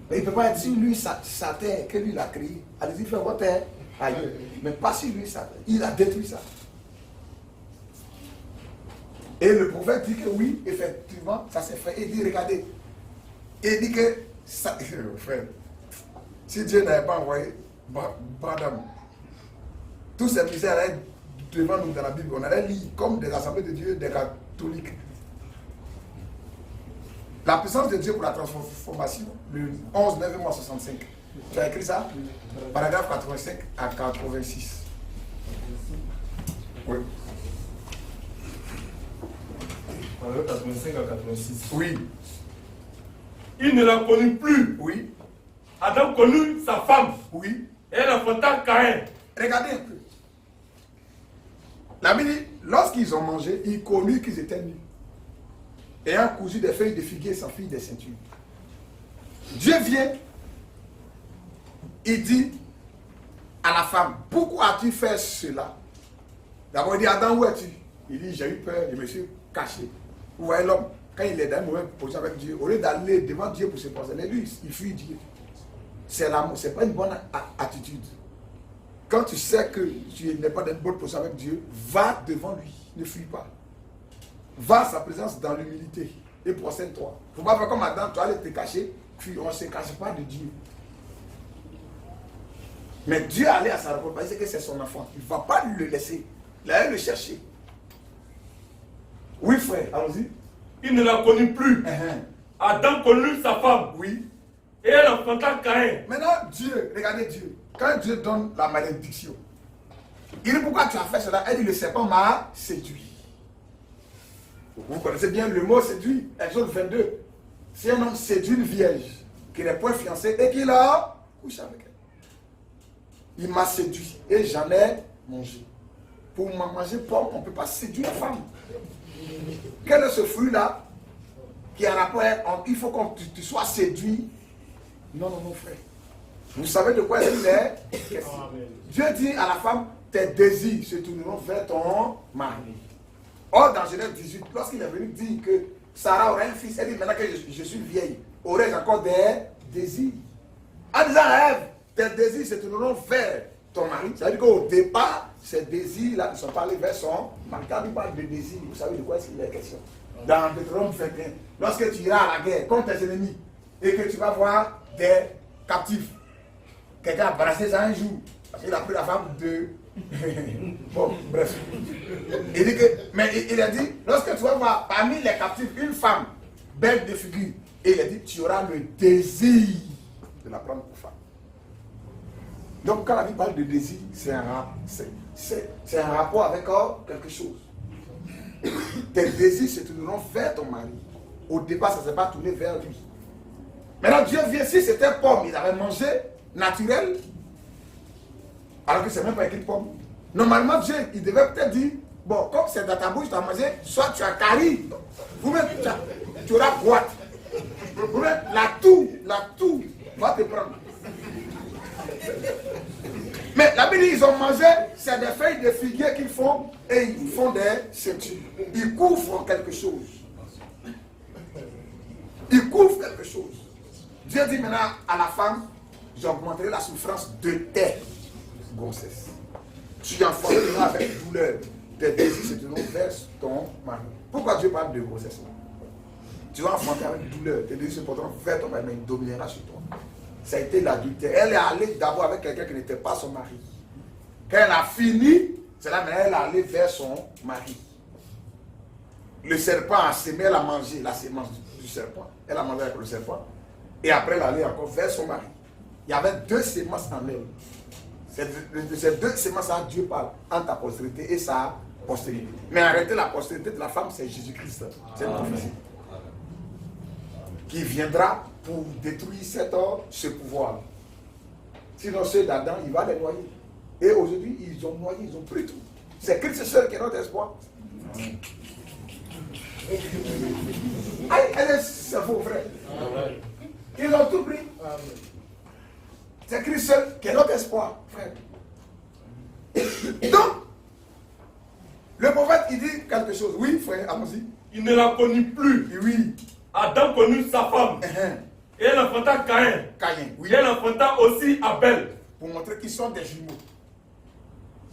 Mais il ne peut pas être sur lui sa terre que lui l'a créé. Allez-y, faites votre terre ailleurs. Mais pas sur lui sa terre. Il a détruit ça. Et le prophète dit que oui, effectivement, ça s'est fait. Il dit, regardez. Il dit que ça, frère, si Dieu n'avait pas envoyé Badam, tous ces misères allaient devant nous dans la Bible. On allait lire comme des assemblées de Dieu, des catholiques. La puissance de Dieu pour la transformation, le 11 9 65. Tu as écrit ça? Paragraphe 85 à 86. Oui. Paragraphe 85 à 86. Oui. Il ne la connut plus. Oui. Adam connut sa femme. Oui. Et elle enfanta Caïn. Regardez un peu. La Bible dit, lorsqu'ils ont mangé, ils connurent qu'ils étaient nus. Ayant cousu des feuilles de figuier sans fille des ceintures. Dieu vient, il dit à la femme, pourquoi as-tu fait cela? D'abord il dit, Adam, où es-tu? Il dit, j'ai eu peur, je me suis caché. Vous voyez l'homme, quand il est dans un mauvais position avec Dieu, au lieu d'aller devant Dieu pour se poser, lui, il fuit Dieu. C'est l'amour, ce n'est pas une bonne attitude. Quand tu sais que tu n'es pas dans une bonne position avec Dieu, va devant lui, ne fuis pas. Va à sa présence dans l'humilité et procède-toi. Il ne faut pas faire comme Adam, tu allais te cacher, puis on ne se cache pas de Dieu. Mais Dieu allait à sa rencontre, parce que c'est son enfant. Il ne va pas le laisser, il allait le chercher. Oui frère, allons-y. Il ne la connut plus. Adam connut sa femme. Oui. Et elle enfanta Caïn. Maintenant Dieu, regardez Dieu. Quand Dieu donne la malédiction, Il dit, pourquoi tu as fait cela? Elle dit, le serpent m'a séduit. Vous connaissez bien le mot séduit. Exode 22. Si un homme séduit une vierge qui n'est point fiancée et qu'il a couché avec elle, il m'a séduit et j'en ai mangé. Pour manger pomme, on ne peut pas séduire la femme. Quel est ce fruit-là qui a rapport à, il faut que tu sois séduit? Non, frère. Vous savez de quoi il est question. Dieu dit à la femme, tes désirs se tourneront vers ton mari. Or, dans Genèse 18, lorsqu'il est venu dire que Sarah aurait un fils, elle dit, maintenant que je suis vieille, aurais-je encore des désirs? En disant à Ève, tes désirs se tourneront vers ton mari. Ça veut dire qu'au départ, ces désirs-là ne sont pas allés vers son mari. Quand il parle de désirs, vous savez de quoi il est question. Dans Deutéronome 21, lorsque tu iras à la guerre contre tes ennemis et que tu vas voir des captifs, quelqu'un a brassé ça un jour, parce qu'il a pris la femme de... Bon, bref. Il dit que, mais il a dit, lorsque tu vas voir parmi les captifs une femme belle de figure, et il a dit, tu auras le désir de la prendre pour femme. Donc quand la Bible parle de désir, c'est un rapport avec quelque chose. Tes désirs se tourneront vers ton mari. Au départ, ça ne s'est pas tourné vers lui. Maintenant, Dieu vient, si c'était pomme, il avait mangé naturel, alors que c'est même pas écrit pomme. Normalement, Dieu, il devait peut-être dire, bon, comme c'est dans ta bouche, tu as mangé, soit tu as carie, vous-même, tu auras boîte. Vous-même, la toux va te prendre. Mais la Bible dit, ils ont mangé, c'est des feuilles de figuier qu'ils font, et ils font des ceintures. Ils couvrent quelque chose. Ils couvrent quelque chose. Dieu dit maintenant à la femme, j'augmenterai la souffrance de tes grossesses. Tu enfanteras avec douleur. Tes désirs se tourneront vers ton mari. Pourquoi Dieu parle de grossesse? Tu vas enfanter avec douleur. Tes désirs se porteront vers ton mari, mais il dominera sur toi. Ça a été l'adultère. Elle est allée d'abord avec quelqu'un qui n'était pas son mari. Quand elle a fini, c'est là qu'elle est allée vers son mari. Le serpent a semé, elle a mangé la sémence du serpent. Elle a mangé avec le serpent. Et après, elle allait encore vers son mari. Il y avait deux sémences en elle. Ces deux sémences-là, Dieu parle entre ta postérité et sa postérité. Mais arrêtez la postérité de la femme, c'est Jésus-Christ. C'est une prophétie. Qui viendra pour détruire ce pouvoir. Sinon, ceux d'Adam, il va les noyer. Et aujourd'hui, ils ont noyé, ils ont pris tout. C'est Christ seul qui est notre espoir. C'est faux, frère. Ils ont tout pris. C'est Christ seul qui est notre espoir, frère. Donc, le prophète, il dit quelque chose. Oui, frère, allons-y. Il ne la connut plus. Oui. Adam connut sa femme. Et elle enfanta Caïn. Oui. Et elle enfanta aussi Abel. Pour montrer qu'ils sont des jumeaux.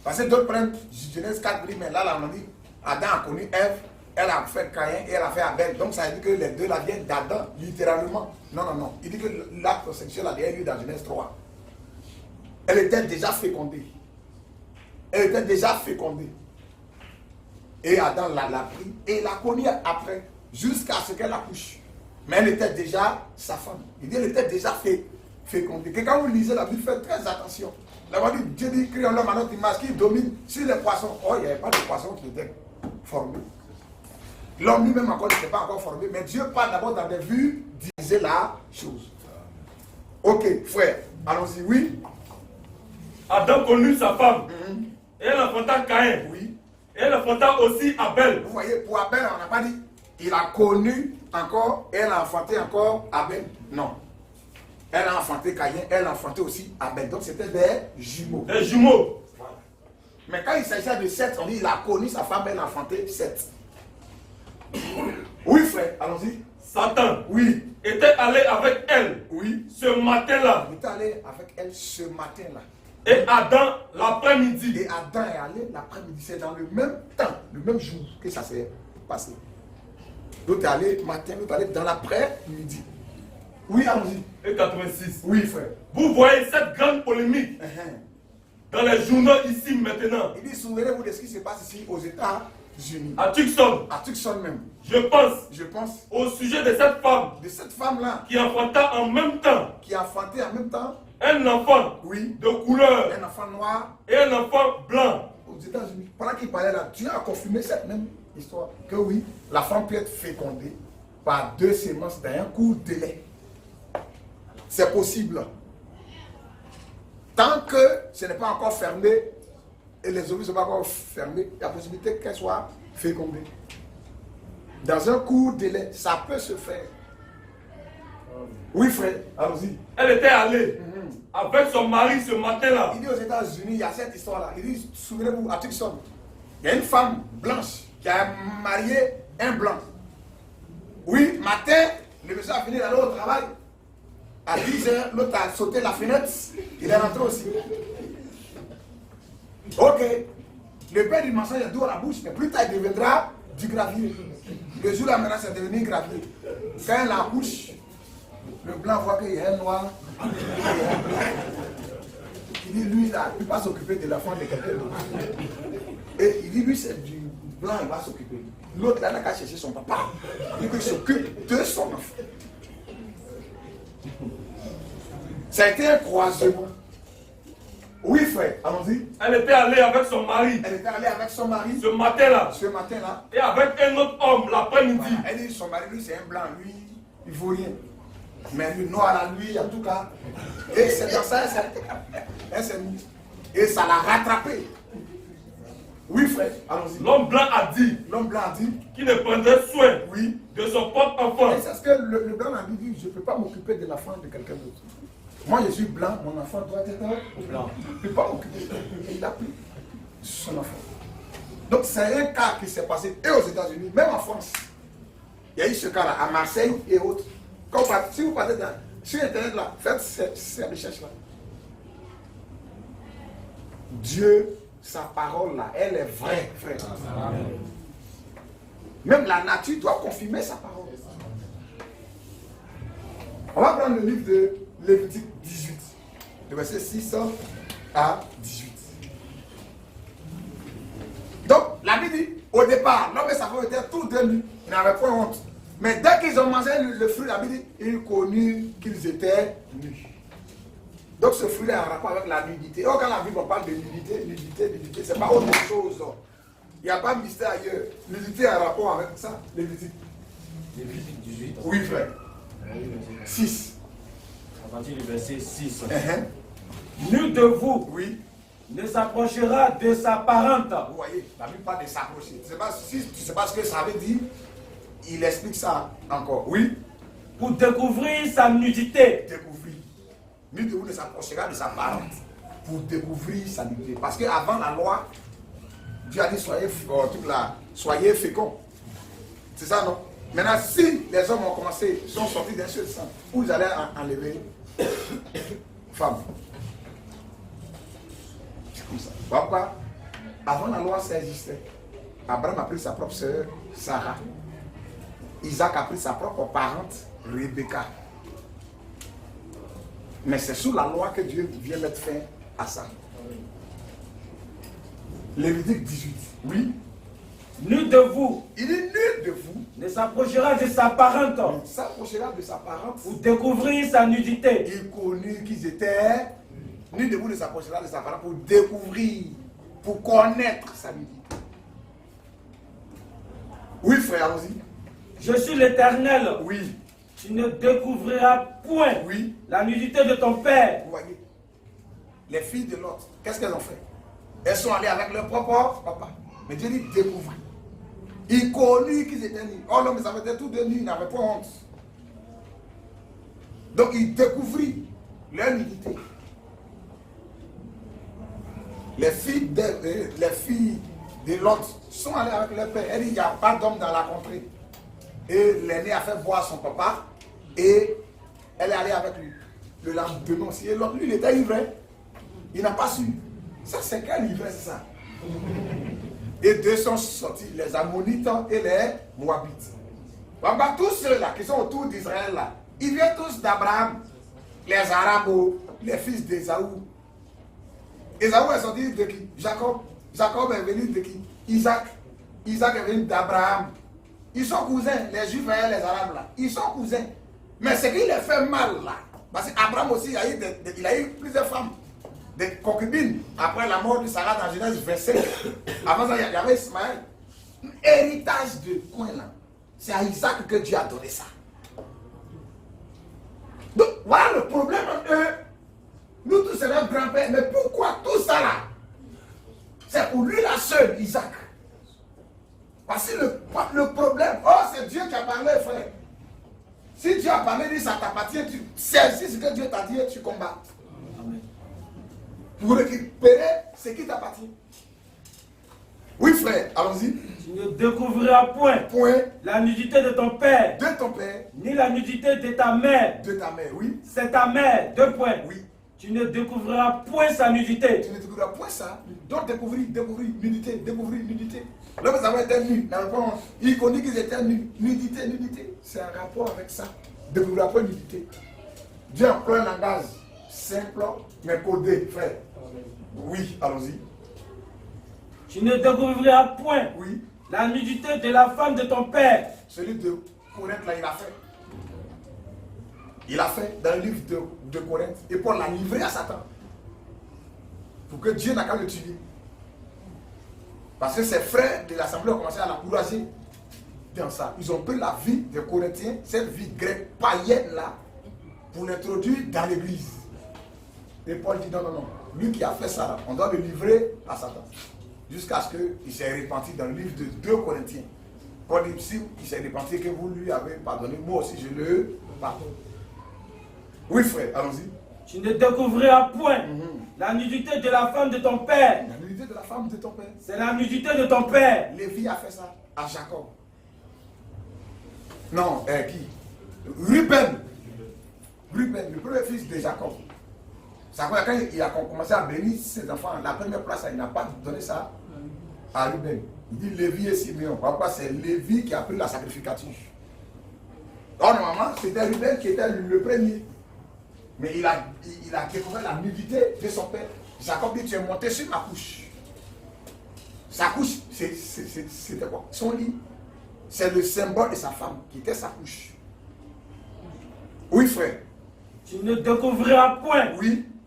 Parce que d'autres prennent Genèse 4, mais là, on dit, Adam a connu Ève, elle a fait Caïn et elle a fait Abel. Donc ça veut dire que les deux là viennent d'Adam, littéralement. Non. Il dit que l'acte sexuel a eu lieu dans Genèse 3. Elle était déjà fécondée. Et Adam l'a pris et l'a connue après, jusqu'à ce qu'elle accouche. Mais elle était déjà sa femme. Il dit qu'elle était déjà fécondée. Que quand vous lisez la Bible, faites très attention. Là-bas, Dieu dit, créons l'homme à notre image qui domine sur les poissons. Oh, il n'y avait pas de poissons qui étaient formés. L'homme lui-même encore n'était pas encore formé. Mais Dieu parle d'abord dans des vues, disait la chose. Ok, frère, allons-y, oui. Adam connut sa femme. Et elle enfanta Caïn. Oui. Et elle enfanta aussi Abel. Vous voyez, pour Abel, on n'a pas dit, il a connu encore, elle a enfanté encore Abel. Non. Elle a enfanté Caïn, elle a enfanté aussi Abel. Donc c'était des jumeaux. Des jumeaux. Voilà. Mais quand il s'agissait de Seth, on dit, il a connu sa femme, elle a enfanté Seth. Oui, frère, allons-y. Satan. Oui. Était allé avec elle. Oui. Ce matin-là. Il est allé avec elle ce matin-là. Et Adam l'après-midi. Et Adam est allé l'après-midi. C'est dans le même temps, le même jour que ça s'est passé. L'autre est allé matin, l'autre est allé dans l'après-midi. Oui, allons-y. Et 86. Oui, frère. Vous voyez cette grande polémique dans les journaux ici maintenant. Il dit, souvenez-vous de ce qui se passe ici aux États-Unis. À Tucson. À Tucson même. Je pense au sujet de cette femme. De cette femme-là. Qui enfanta en même temps. Qui a enfanté en même temps. Un enfant. Oui. De couleur. Un enfant noir. Et un enfant blanc. aux États-Unis. Pendant qu'il parlait là, Dieu a confirmé cette même histoire. Que oui, la femme peut être fécondée par 2 semences d'un court délai. C'est possible. Tant que ce n'est pas encore fermé et les ovules ne sont pas encore fermés, il y a possibilité qu'elle soit fécondée. Dans un court délai, ça peut se faire. Oui, frère, allons-y. Elle était allée avec son mari ce matin-là. Il dit aux États-Unis, il y a cette histoire-là. Il dit, souvenez-vous, à Tucson, il y a une femme blanche qui a marié un blanc. Oui, matin, le monsieur a fini d'aller au travail. À 10h, l'autre a sauté la fenêtre. Il est rentré aussi. Ok. Le père du mensonge a d'eau à la bouche, mais plus tard il deviendra du gravier. Le jour là, maintenant, c'est devenu gravier. Quand il accouche, le blanc voit qu'il y a un noir. Il dit, lui, là, il ne peut pas s'occuper de l'enfant de quelqu'un d'autre. Et il dit, lui, c'est du blanc, il va s'occuper. L'autre, là, n'a qu'à chercher son papa. Il dit qu'il s'occupe de son enfant. Ça a été un croisement. Oui, frère, allons-y. Elle était allée avec son mari. Elle était allée avec son mari. Ce matin-là. Ce matin-là. Et avec un autre homme l'après-midi. Voilà. Elle dit, son mari, lui, c'est un blanc. Lui, il ne vaut rien. Mais lui, noir à lui, en tout cas. Et c'est dans ça, elle s'est mise. Et ça l'a rattrapé. Oui, frère, allons-y. L'homme blanc a dit. L'homme blanc a dit. Qu'il ne prendrait soin oui. de son propre enfant. C'est ce que le blanc a dit, je ne peux pas m'occuper de l'enfant de quelqu'un d'autre. Moi, je suis blanc, mon enfant doit être blanc. Je ne peux pas m'occuper. Il a pris son enfant. Donc, c'est un cas qui s'est passé et aux États-Unis, même en France. Il y a eu ce cas-là, à Marseille et autres. Quand si vous partez sur Internet, là, faites ces recherches-là. Dieu, sa parole, là, elle est vraie, frère. Même la nature doit confirmer sa parole. On va prendre le livre de Lévitique 18, de verset 6 à 18. Donc, la Bible dit, au départ, l'homme et sa femme étaient tous deux nus, ils n'avaient pas honte. Mais dès qu'ils ont mangé le fruit, la Bible dit, ils connurent qu'ils étaient nus. Donc ce fruit a un rapport avec la nudité. Oh, quand la Bible parle de nudité, c'est pas autre chose. Il n'y a pas de mystère ailleurs. Nudité a un rapport avec ça, Lévitique. Lévitique 18. Oui, frère. 6. À partir du verset 6. Nul de vous oui. ne s'approchera de sa parente. Vous voyez, la Bible parle de s'approcher. Tu ne sais pas ce que ça veut dire. Il explique ça encore. Oui. Pour découvrir sa nudité. Découvrir. Nul de vous ne s'approchera de sa parente. Pour découvrir sa nudité. Parce qu'avant la loi, Dieu a dit soyez féconds. C'est ça, non? Maintenant, si les hommes ont commencé, sont sortis d'un seul sang, où ils allaient enlever femme. C'est comme ça. Pourquoi? Avant la loi, ça existait. Abraham a pris sa propre sœur, Sarah. Isaac a pris sa propre parente, Rebecca. Mais c'est sous la loi que Dieu vient mettre fin à ça. Lévitique 18. Oui. Nul de vous. Il dit nul de vous. Ne s'approchera de sa parente. Il s'approchera de sa parente. Pour découvrir sa nudité. Il connut qu'ils étaient. Nul de vous ne s'approchera de sa parente pour découvrir, pour connaître sa nudité. Oui, frère, allons-y. Je suis l'Éternel. Oui. Tu ne découvriras point oui. la nudité de ton père. Vous voyez, les filles de Lot, qu'est-ce qu'elles ont fait? Elles sont allées avec leur propre papa. Mais Dieu dit découvrir. Il connut qu'ils étaient nus. Oh non, mais ça faisait tout de nus, ils n'avaient pas honte. Donc il découvrit leur nudité. Les filles de Lot sont allées avec leur père. Elle dit il n'y a pas d'homme dans la contrée. Et l'aîné a fait voir son papa et elle est allée avec lui. Le lendemain aussi. Et l'autre, lui, il était ivre. Il n'a pas su. Ça, c'est quelle ivresse, ça? Et deux sont sortis, les Ammonites et les Moabites. Tous ceux-là qui sont autour d'Israël, là, ils viennent tous d'Abraham, les Arabes, les fils d'Ésaü. Ésaü est sorti de qui? Jacob. Jacob est venu de qui? Isaac. Isaac est venu d'Abraham. Ils sont cousins, les Juifs et les Arabes là. Ils sont cousins. Mais ce qui les fait mal là, parce qu'Abraham aussi, il a eu plusieurs femmes. des concubines après la mort de Sarah dans Genèse 25. Avant ça, il y avait Ismaël. Héritage de coin là. C'est à Isaac que Dieu a donné ça. Donc voilà le problème entre eux. Nous tous c'est notre grand-père. Mais pourquoi tout ça là? C'est pour lui la seule, Isaac. Parce que le problème, oh c'est Dieu qui a parlé, frère. Si Dieu a parlé, dit ça t'appartient, tu saisis ce que Dieu t'a dit et tu combats. Amen. Pour récupérer ce qui t'appartient. Oui frère, allons-y. Tu ne découvriras point la nudité de ton père. De ton père. Ni la nudité de ta mère. De ta mère, oui. C'est ta mère, 2 points. Oui. Tu ne découvriras point sa nudité. Tu ne découvriras point ça. Donc découvrir, nudité. Là, vous avez été nus. Il connaît qu'ils étaient nus. Nudité. C'est un rapport avec ça. Découvrir point nudité. Dieu emploie un langage simple, mais codé, frère. Oui, allons-y. Tu ne découvriras point oui. La nudité de la femme de ton père. Celui de Corinthe, là, il a fait. Il a fait dans le livre de Corinthe. Et Paul l'a livré à Satan. Pour que Dieu n'a qu'à le tuer. Parce que ses frères de l'assemblée ont commencé à l'encourager dans ça. Ils ont pris la vie des Corinthiens, cette vie grecque païenne là, pour l'introduire dans l'église. Et Paul dit non. Lui qui a fait ça, là, on doit le livrer à Satan. Jusqu'à ce qu'il s'est repenti dans le livre de 2 Corinthiens. Paul dit si il s'est repenti que vous lui avez pardonné, moi aussi je le pardonne. Oui frère, allons-y. Tu ne découvriras point la nudité de la femme de ton père. La nudité de la femme de ton père. C'est la nudité de ton père. Lévi a fait ça à Jacob. Non, qui? Ruben, le premier fils de Jacob. Quand il a commencé à bénir ses enfants, la première place, il n'a pas donné ça à Ruben. Il dit Lévi et Simeon. Pourquoi c'est Lévi qui a pris la sacrificature. Or, normalement, c'était Ruben qui était le premier. Mais il a découvert la nudité de son père. Jacob dit, tu es monté sur ma couche. Sa couche, c'était quoi? Son lit. C'est le symbole de sa femme, qui était sa couche. Oui, frère. Tu ne découvriras point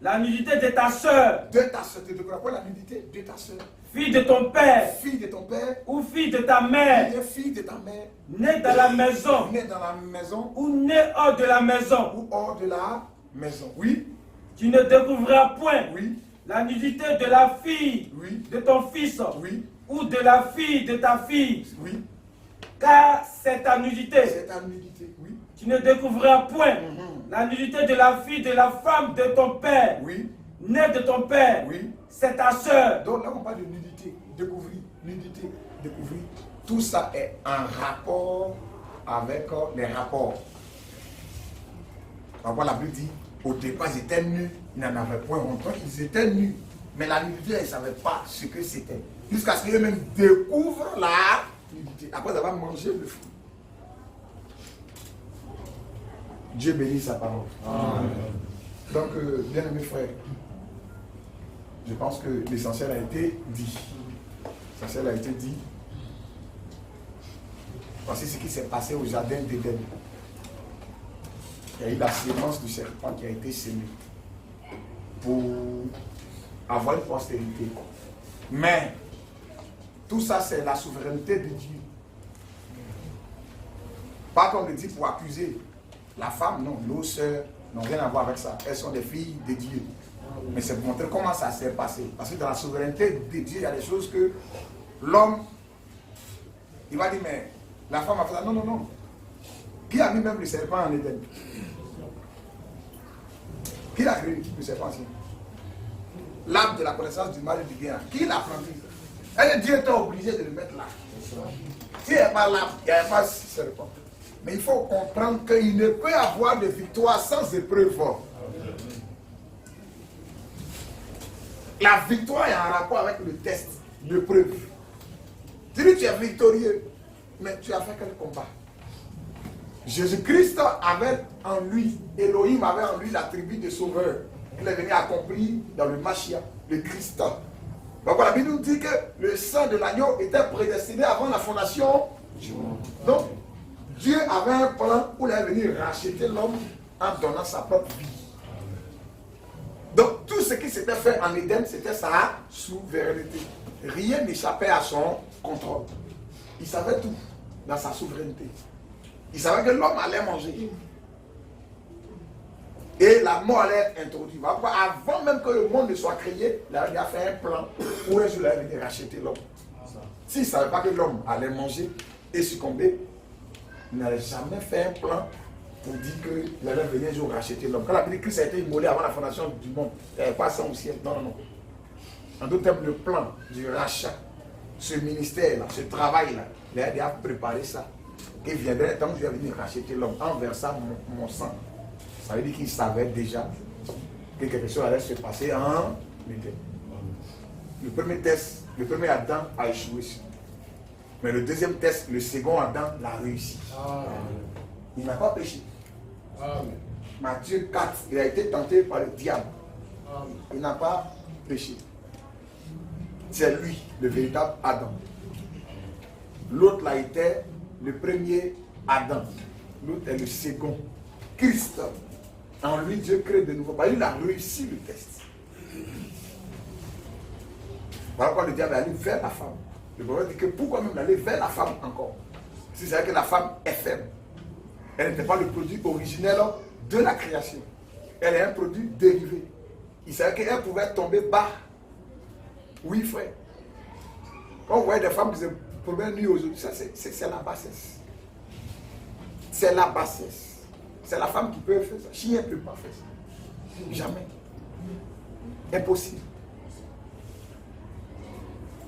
la nudité de ta soeur. De ta soeur. Tu ne découvriras point la nudité de ta soeur. Fille de ton père. Fille de ton père. Ou fille de ta mère. Fille de ta mère. Née dans la maison. Née dans la maison. Ou née hors de la maison. Ou hors de la maison. Oui. Tu ne découvriras point oui. La nudité de la fille de ton fils. Oui. Ou de la fille de ta fille. Oui. Car c'est ta nudité. C'est ta nudité, oui. Tu ne découvriras point la nudité de la fille de la femme de ton père. Oui. Née de ton père. Oui. C'est ta soeur. Donc là on parle de nudité, découvrir, nudité, découvrir. Tout ça est en rapport avec les rapports. Pourquoi la Bible dit, au départ ils étaient nus, ils n'en avaient point honte, ils étaient nus. Mais la nudité, ils ne savaient pas ce que c'était. Jusqu'à ce qu'eux-mêmes découvrent la nudité. Après avoir mangé le fruit. Dieu bénit sa parole. Amen. Donc, bien aimés frères, je pense que l'essentiel a été dit. L'essentiel a été dit. Voici ce qui s'est passé au jardin d'Éden. Il y a eu la sémence du serpent qui a été sémée pour avoir une postérité. Mais tout ça, c'est la souveraineté de Dieu. Pas comme le dit pour accuser la femme, non, nos sœurs n'ont rien à voir avec ça. Elles sont des filles de Dieu. Mais c'est pour montrer comment ça s'est passé. Parce que dans la souveraineté de Dieu, il y a des choses que l'homme, il va dire, mais la femme a fait ça. Non. Qui a mis même le serpent en Éden? Qui l'a créé le serpent ici? L'arbre de la connaissance du mal et du bien. Qui l'a planté? Et Dieu était obligé de le mettre là. S'il n'y a pas l'arbre, il n'y a pas ce serpent. Mais il faut comprendre qu'il ne peut y avoir de victoire sans épreuve. La victoire est en rapport avec le test, l'épreuve. Tu dis tu es victorieux, mais tu as fait quel combat? Jésus-Christ avait en lui, Elohim avait en lui l'attribut de sauveur. Il est venu accomplir dans le Mashiach, le Christ. Donc la Bible nous dit que le sang de l'agneau était prédestiné avant la fondation du monde. Donc, Dieu avait un plan où il est venu racheter l'homme en donnant sa propre vie. Donc, tout ce ce qui s'était fait en Éden, c'était sa souveraineté. Rien n'échappait à son contrôle. Il savait tout dans sa souveraineté. Il savait que l'homme allait manger. Et la mort allait être introduite. Avant même que le monde ne soit créé, il a fait un plan pour un jour venir racheter l'homme. S'il ne savait pas que l'homme allait manger et succomber, il n'allait jamais fait un plan pour dire qu'il allait venir un jour racheter l'homme. Quand la Bible dit que Christ a été immolé avant la fondation du monde, il n'y avait pas ça au ciel. Non, non, non. En d'autres termes, le plan du rachat, ce ministère-là, ce travail-là, il a déjà préparé ça. Il viendrait, tant que je vais venir racheter l'homme, en versant mon sang. Ça veut dire qu'il savait déjà que quelque chose allait se passer en Éden. Le premier test, le premier Adam a échoué. Mais le deuxième test, le second Adam l'a réussi. Il n'a pas péché. Matthieu 4, il a été tenté par le diable. Il n'a pas péché. C'est lui, le véritable Adam. L'autre là était le premier Adam. L'autre est le second. Christ. En lui, Dieu crée de nouveau. Il a réussi le test. Voilà pourquoi le diable est allé vers la femme. Le prophète dit que pourquoi même aller vers la femme encore? Si c'est vrai que la femme est faible. Elle n'était pas le produit originel de la création. Elle est un produit dérivé. Il savait qu'elle pouvait tomber bas. Oui, frère. Quand on voit des femmes qui se promènent nuit aujourd'hui, c'est la bassesse. C'est la bassesse. C'est la femme qui peut faire ça. Chien ne peut pas faire ça. Jamais. Impossible.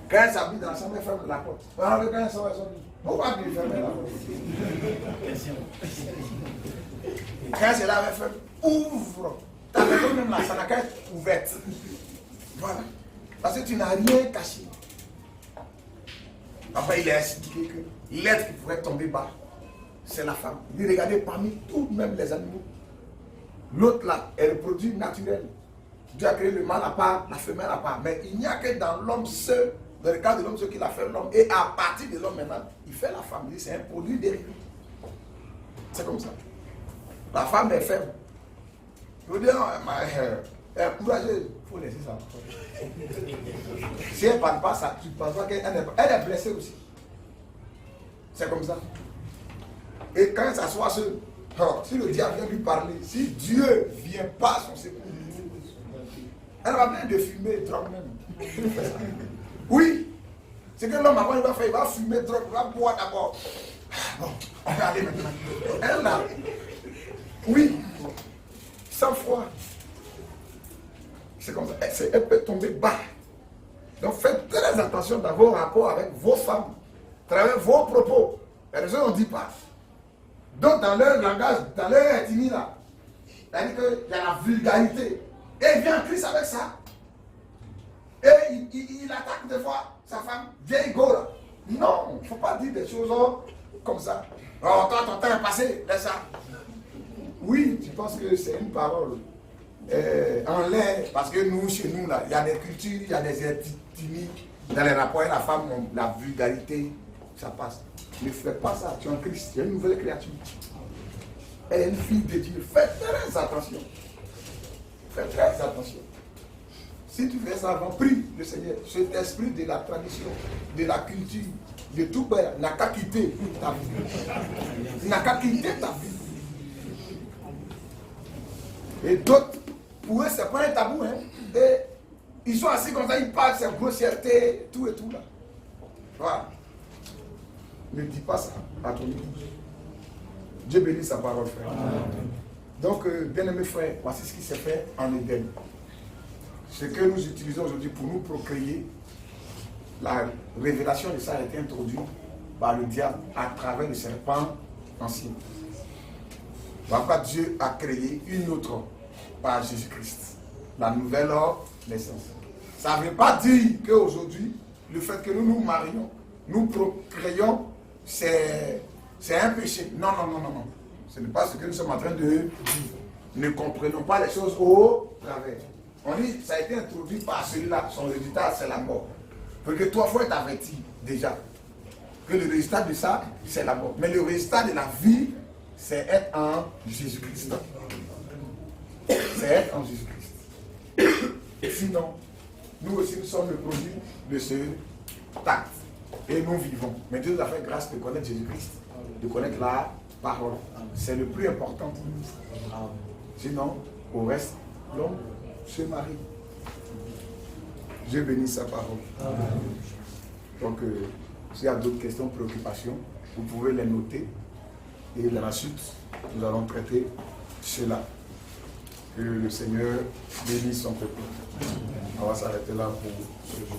Quand elle s'habille dans la chambre, elle ferme la porte. Quand elle s'habille, pourquoi tu fermes la porte? Quand elle là, elle ferme, ouvre. Ta maison même là, ça n'a qu'à être ouverte. Voilà. Parce que tu n'as rien caché. Après, il a expliqué que l'être qui pourrait tomber bas, c'est la femme. Il dit, regardez, parmi tous même les animaux, l'autre là est le produit naturel. Dieu a créé le mâle à part, la femelle à part. Mais il n'y a que dans l'homme seul, dans le cas de l'homme seul qu'il a fait l'homme. Et à partir de l'homme maintenant, il fait la femme. Il dit, c'est un produit dérivé. C'est comme ça. La femme est faible. Je veux dire, elle est courageuse. Il faut laisser ça. Si elle ne parle pas, ça, tu ne penses pas qu'elle est blessée aussi. C'est comme ça. Et quand elle s'assoit seule, si le diable vient lui parler, si Dieu ne vient pas à son secours, elle va venir de fumer drogue même. Oui. C'est que l'homme avant il va faire, il va fumer drogue, il va boire d'abord. Bon, on va aller maintenant. Elle là. Oui. Sans foi. C'est comme ça. Elle peut tomber bas. Donc faites très attention dans vos rapports avec vos femmes. Travers vos propos. Les raisons on ne dit pas. Donc dans leur langage, dans leur intimité là, c'est-à-dire qu'il y a la vulgarité. Et il vient en Christ avec ça. Et il attaque des fois sa femme, vieille go là. Non, il ne faut pas dire des choses comme ça. Oh, toi, ton temps est passé, laisse ça. Oui, tu penses que c'est une parole en l'air, parce que nous, chez nous, là, il y a des cultures, il y a des ethnies, dans les rapports avec la femme, la vulgarité, ça passe. Ne fais pas ça, tu es en Christ, tu es une nouvelle créature. Elle est une fille de Dieu. Fais très attention. Fais très attention. Si tu fais ça avant, prie le Seigneur. Cet esprit de la tradition, de la culture, de tout, n'a qu'à quitter ta vie. Il n'a qu'à quitter ta vie. Et d'autres, pour eux, c'est pas un tabou. Hein? Et ils sont assis comme ça, ils parlent, c'est grossièreté, tout et tout là. Voilà. Ne dis pas ça à ton épouse. Dieu bénit sa parole, frère. Amen. Donc, bien-aimés frères, voici ce qui s'est fait en Éden. Ce que nous utilisons aujourd'hui pour nous procréer, la révélation de ça a été introduite par le diable à travers le serpent ancien. Pourquoi Dieu a créé une autre par Jésus-Christ, la nouvelle naissance. Ça ne veut pas dire qu'aujourd'hui, le fait que nous nous marions, nous procréons, c'est un péché. Non, non, non, non, non. Ce n'est pas ce que nous sommes en train de dire. Ne comprenons pas les choses au travers. On dit, ça a été introduit par celui-là, son résultat, c'est la mort. Parce que toi, il faut être averti déjà. Que le résultat de ça, c'est la mort. Mais le résultat de la vie, c'est être en Jésus-Christ. C'est être en Jésus-Christ. Et sinon, nous aussi, nous sommes le produit de ce tact. Et nous vivons. Mais Dieu nous a fait grâce de connaître Jésus-Christ, de connaître la parole. C'est le plus important pour nous. Sinon, au reste, l'homme se marie. Dieu bénisse sa parole. Donc, s'il y a d'autres questions, préoccupations, vous pouvez les noter. Et dans la suite, nous allons traiter cela. Que le Seigneur bénisse son peuple. On va s'arrêter là pour ce jour.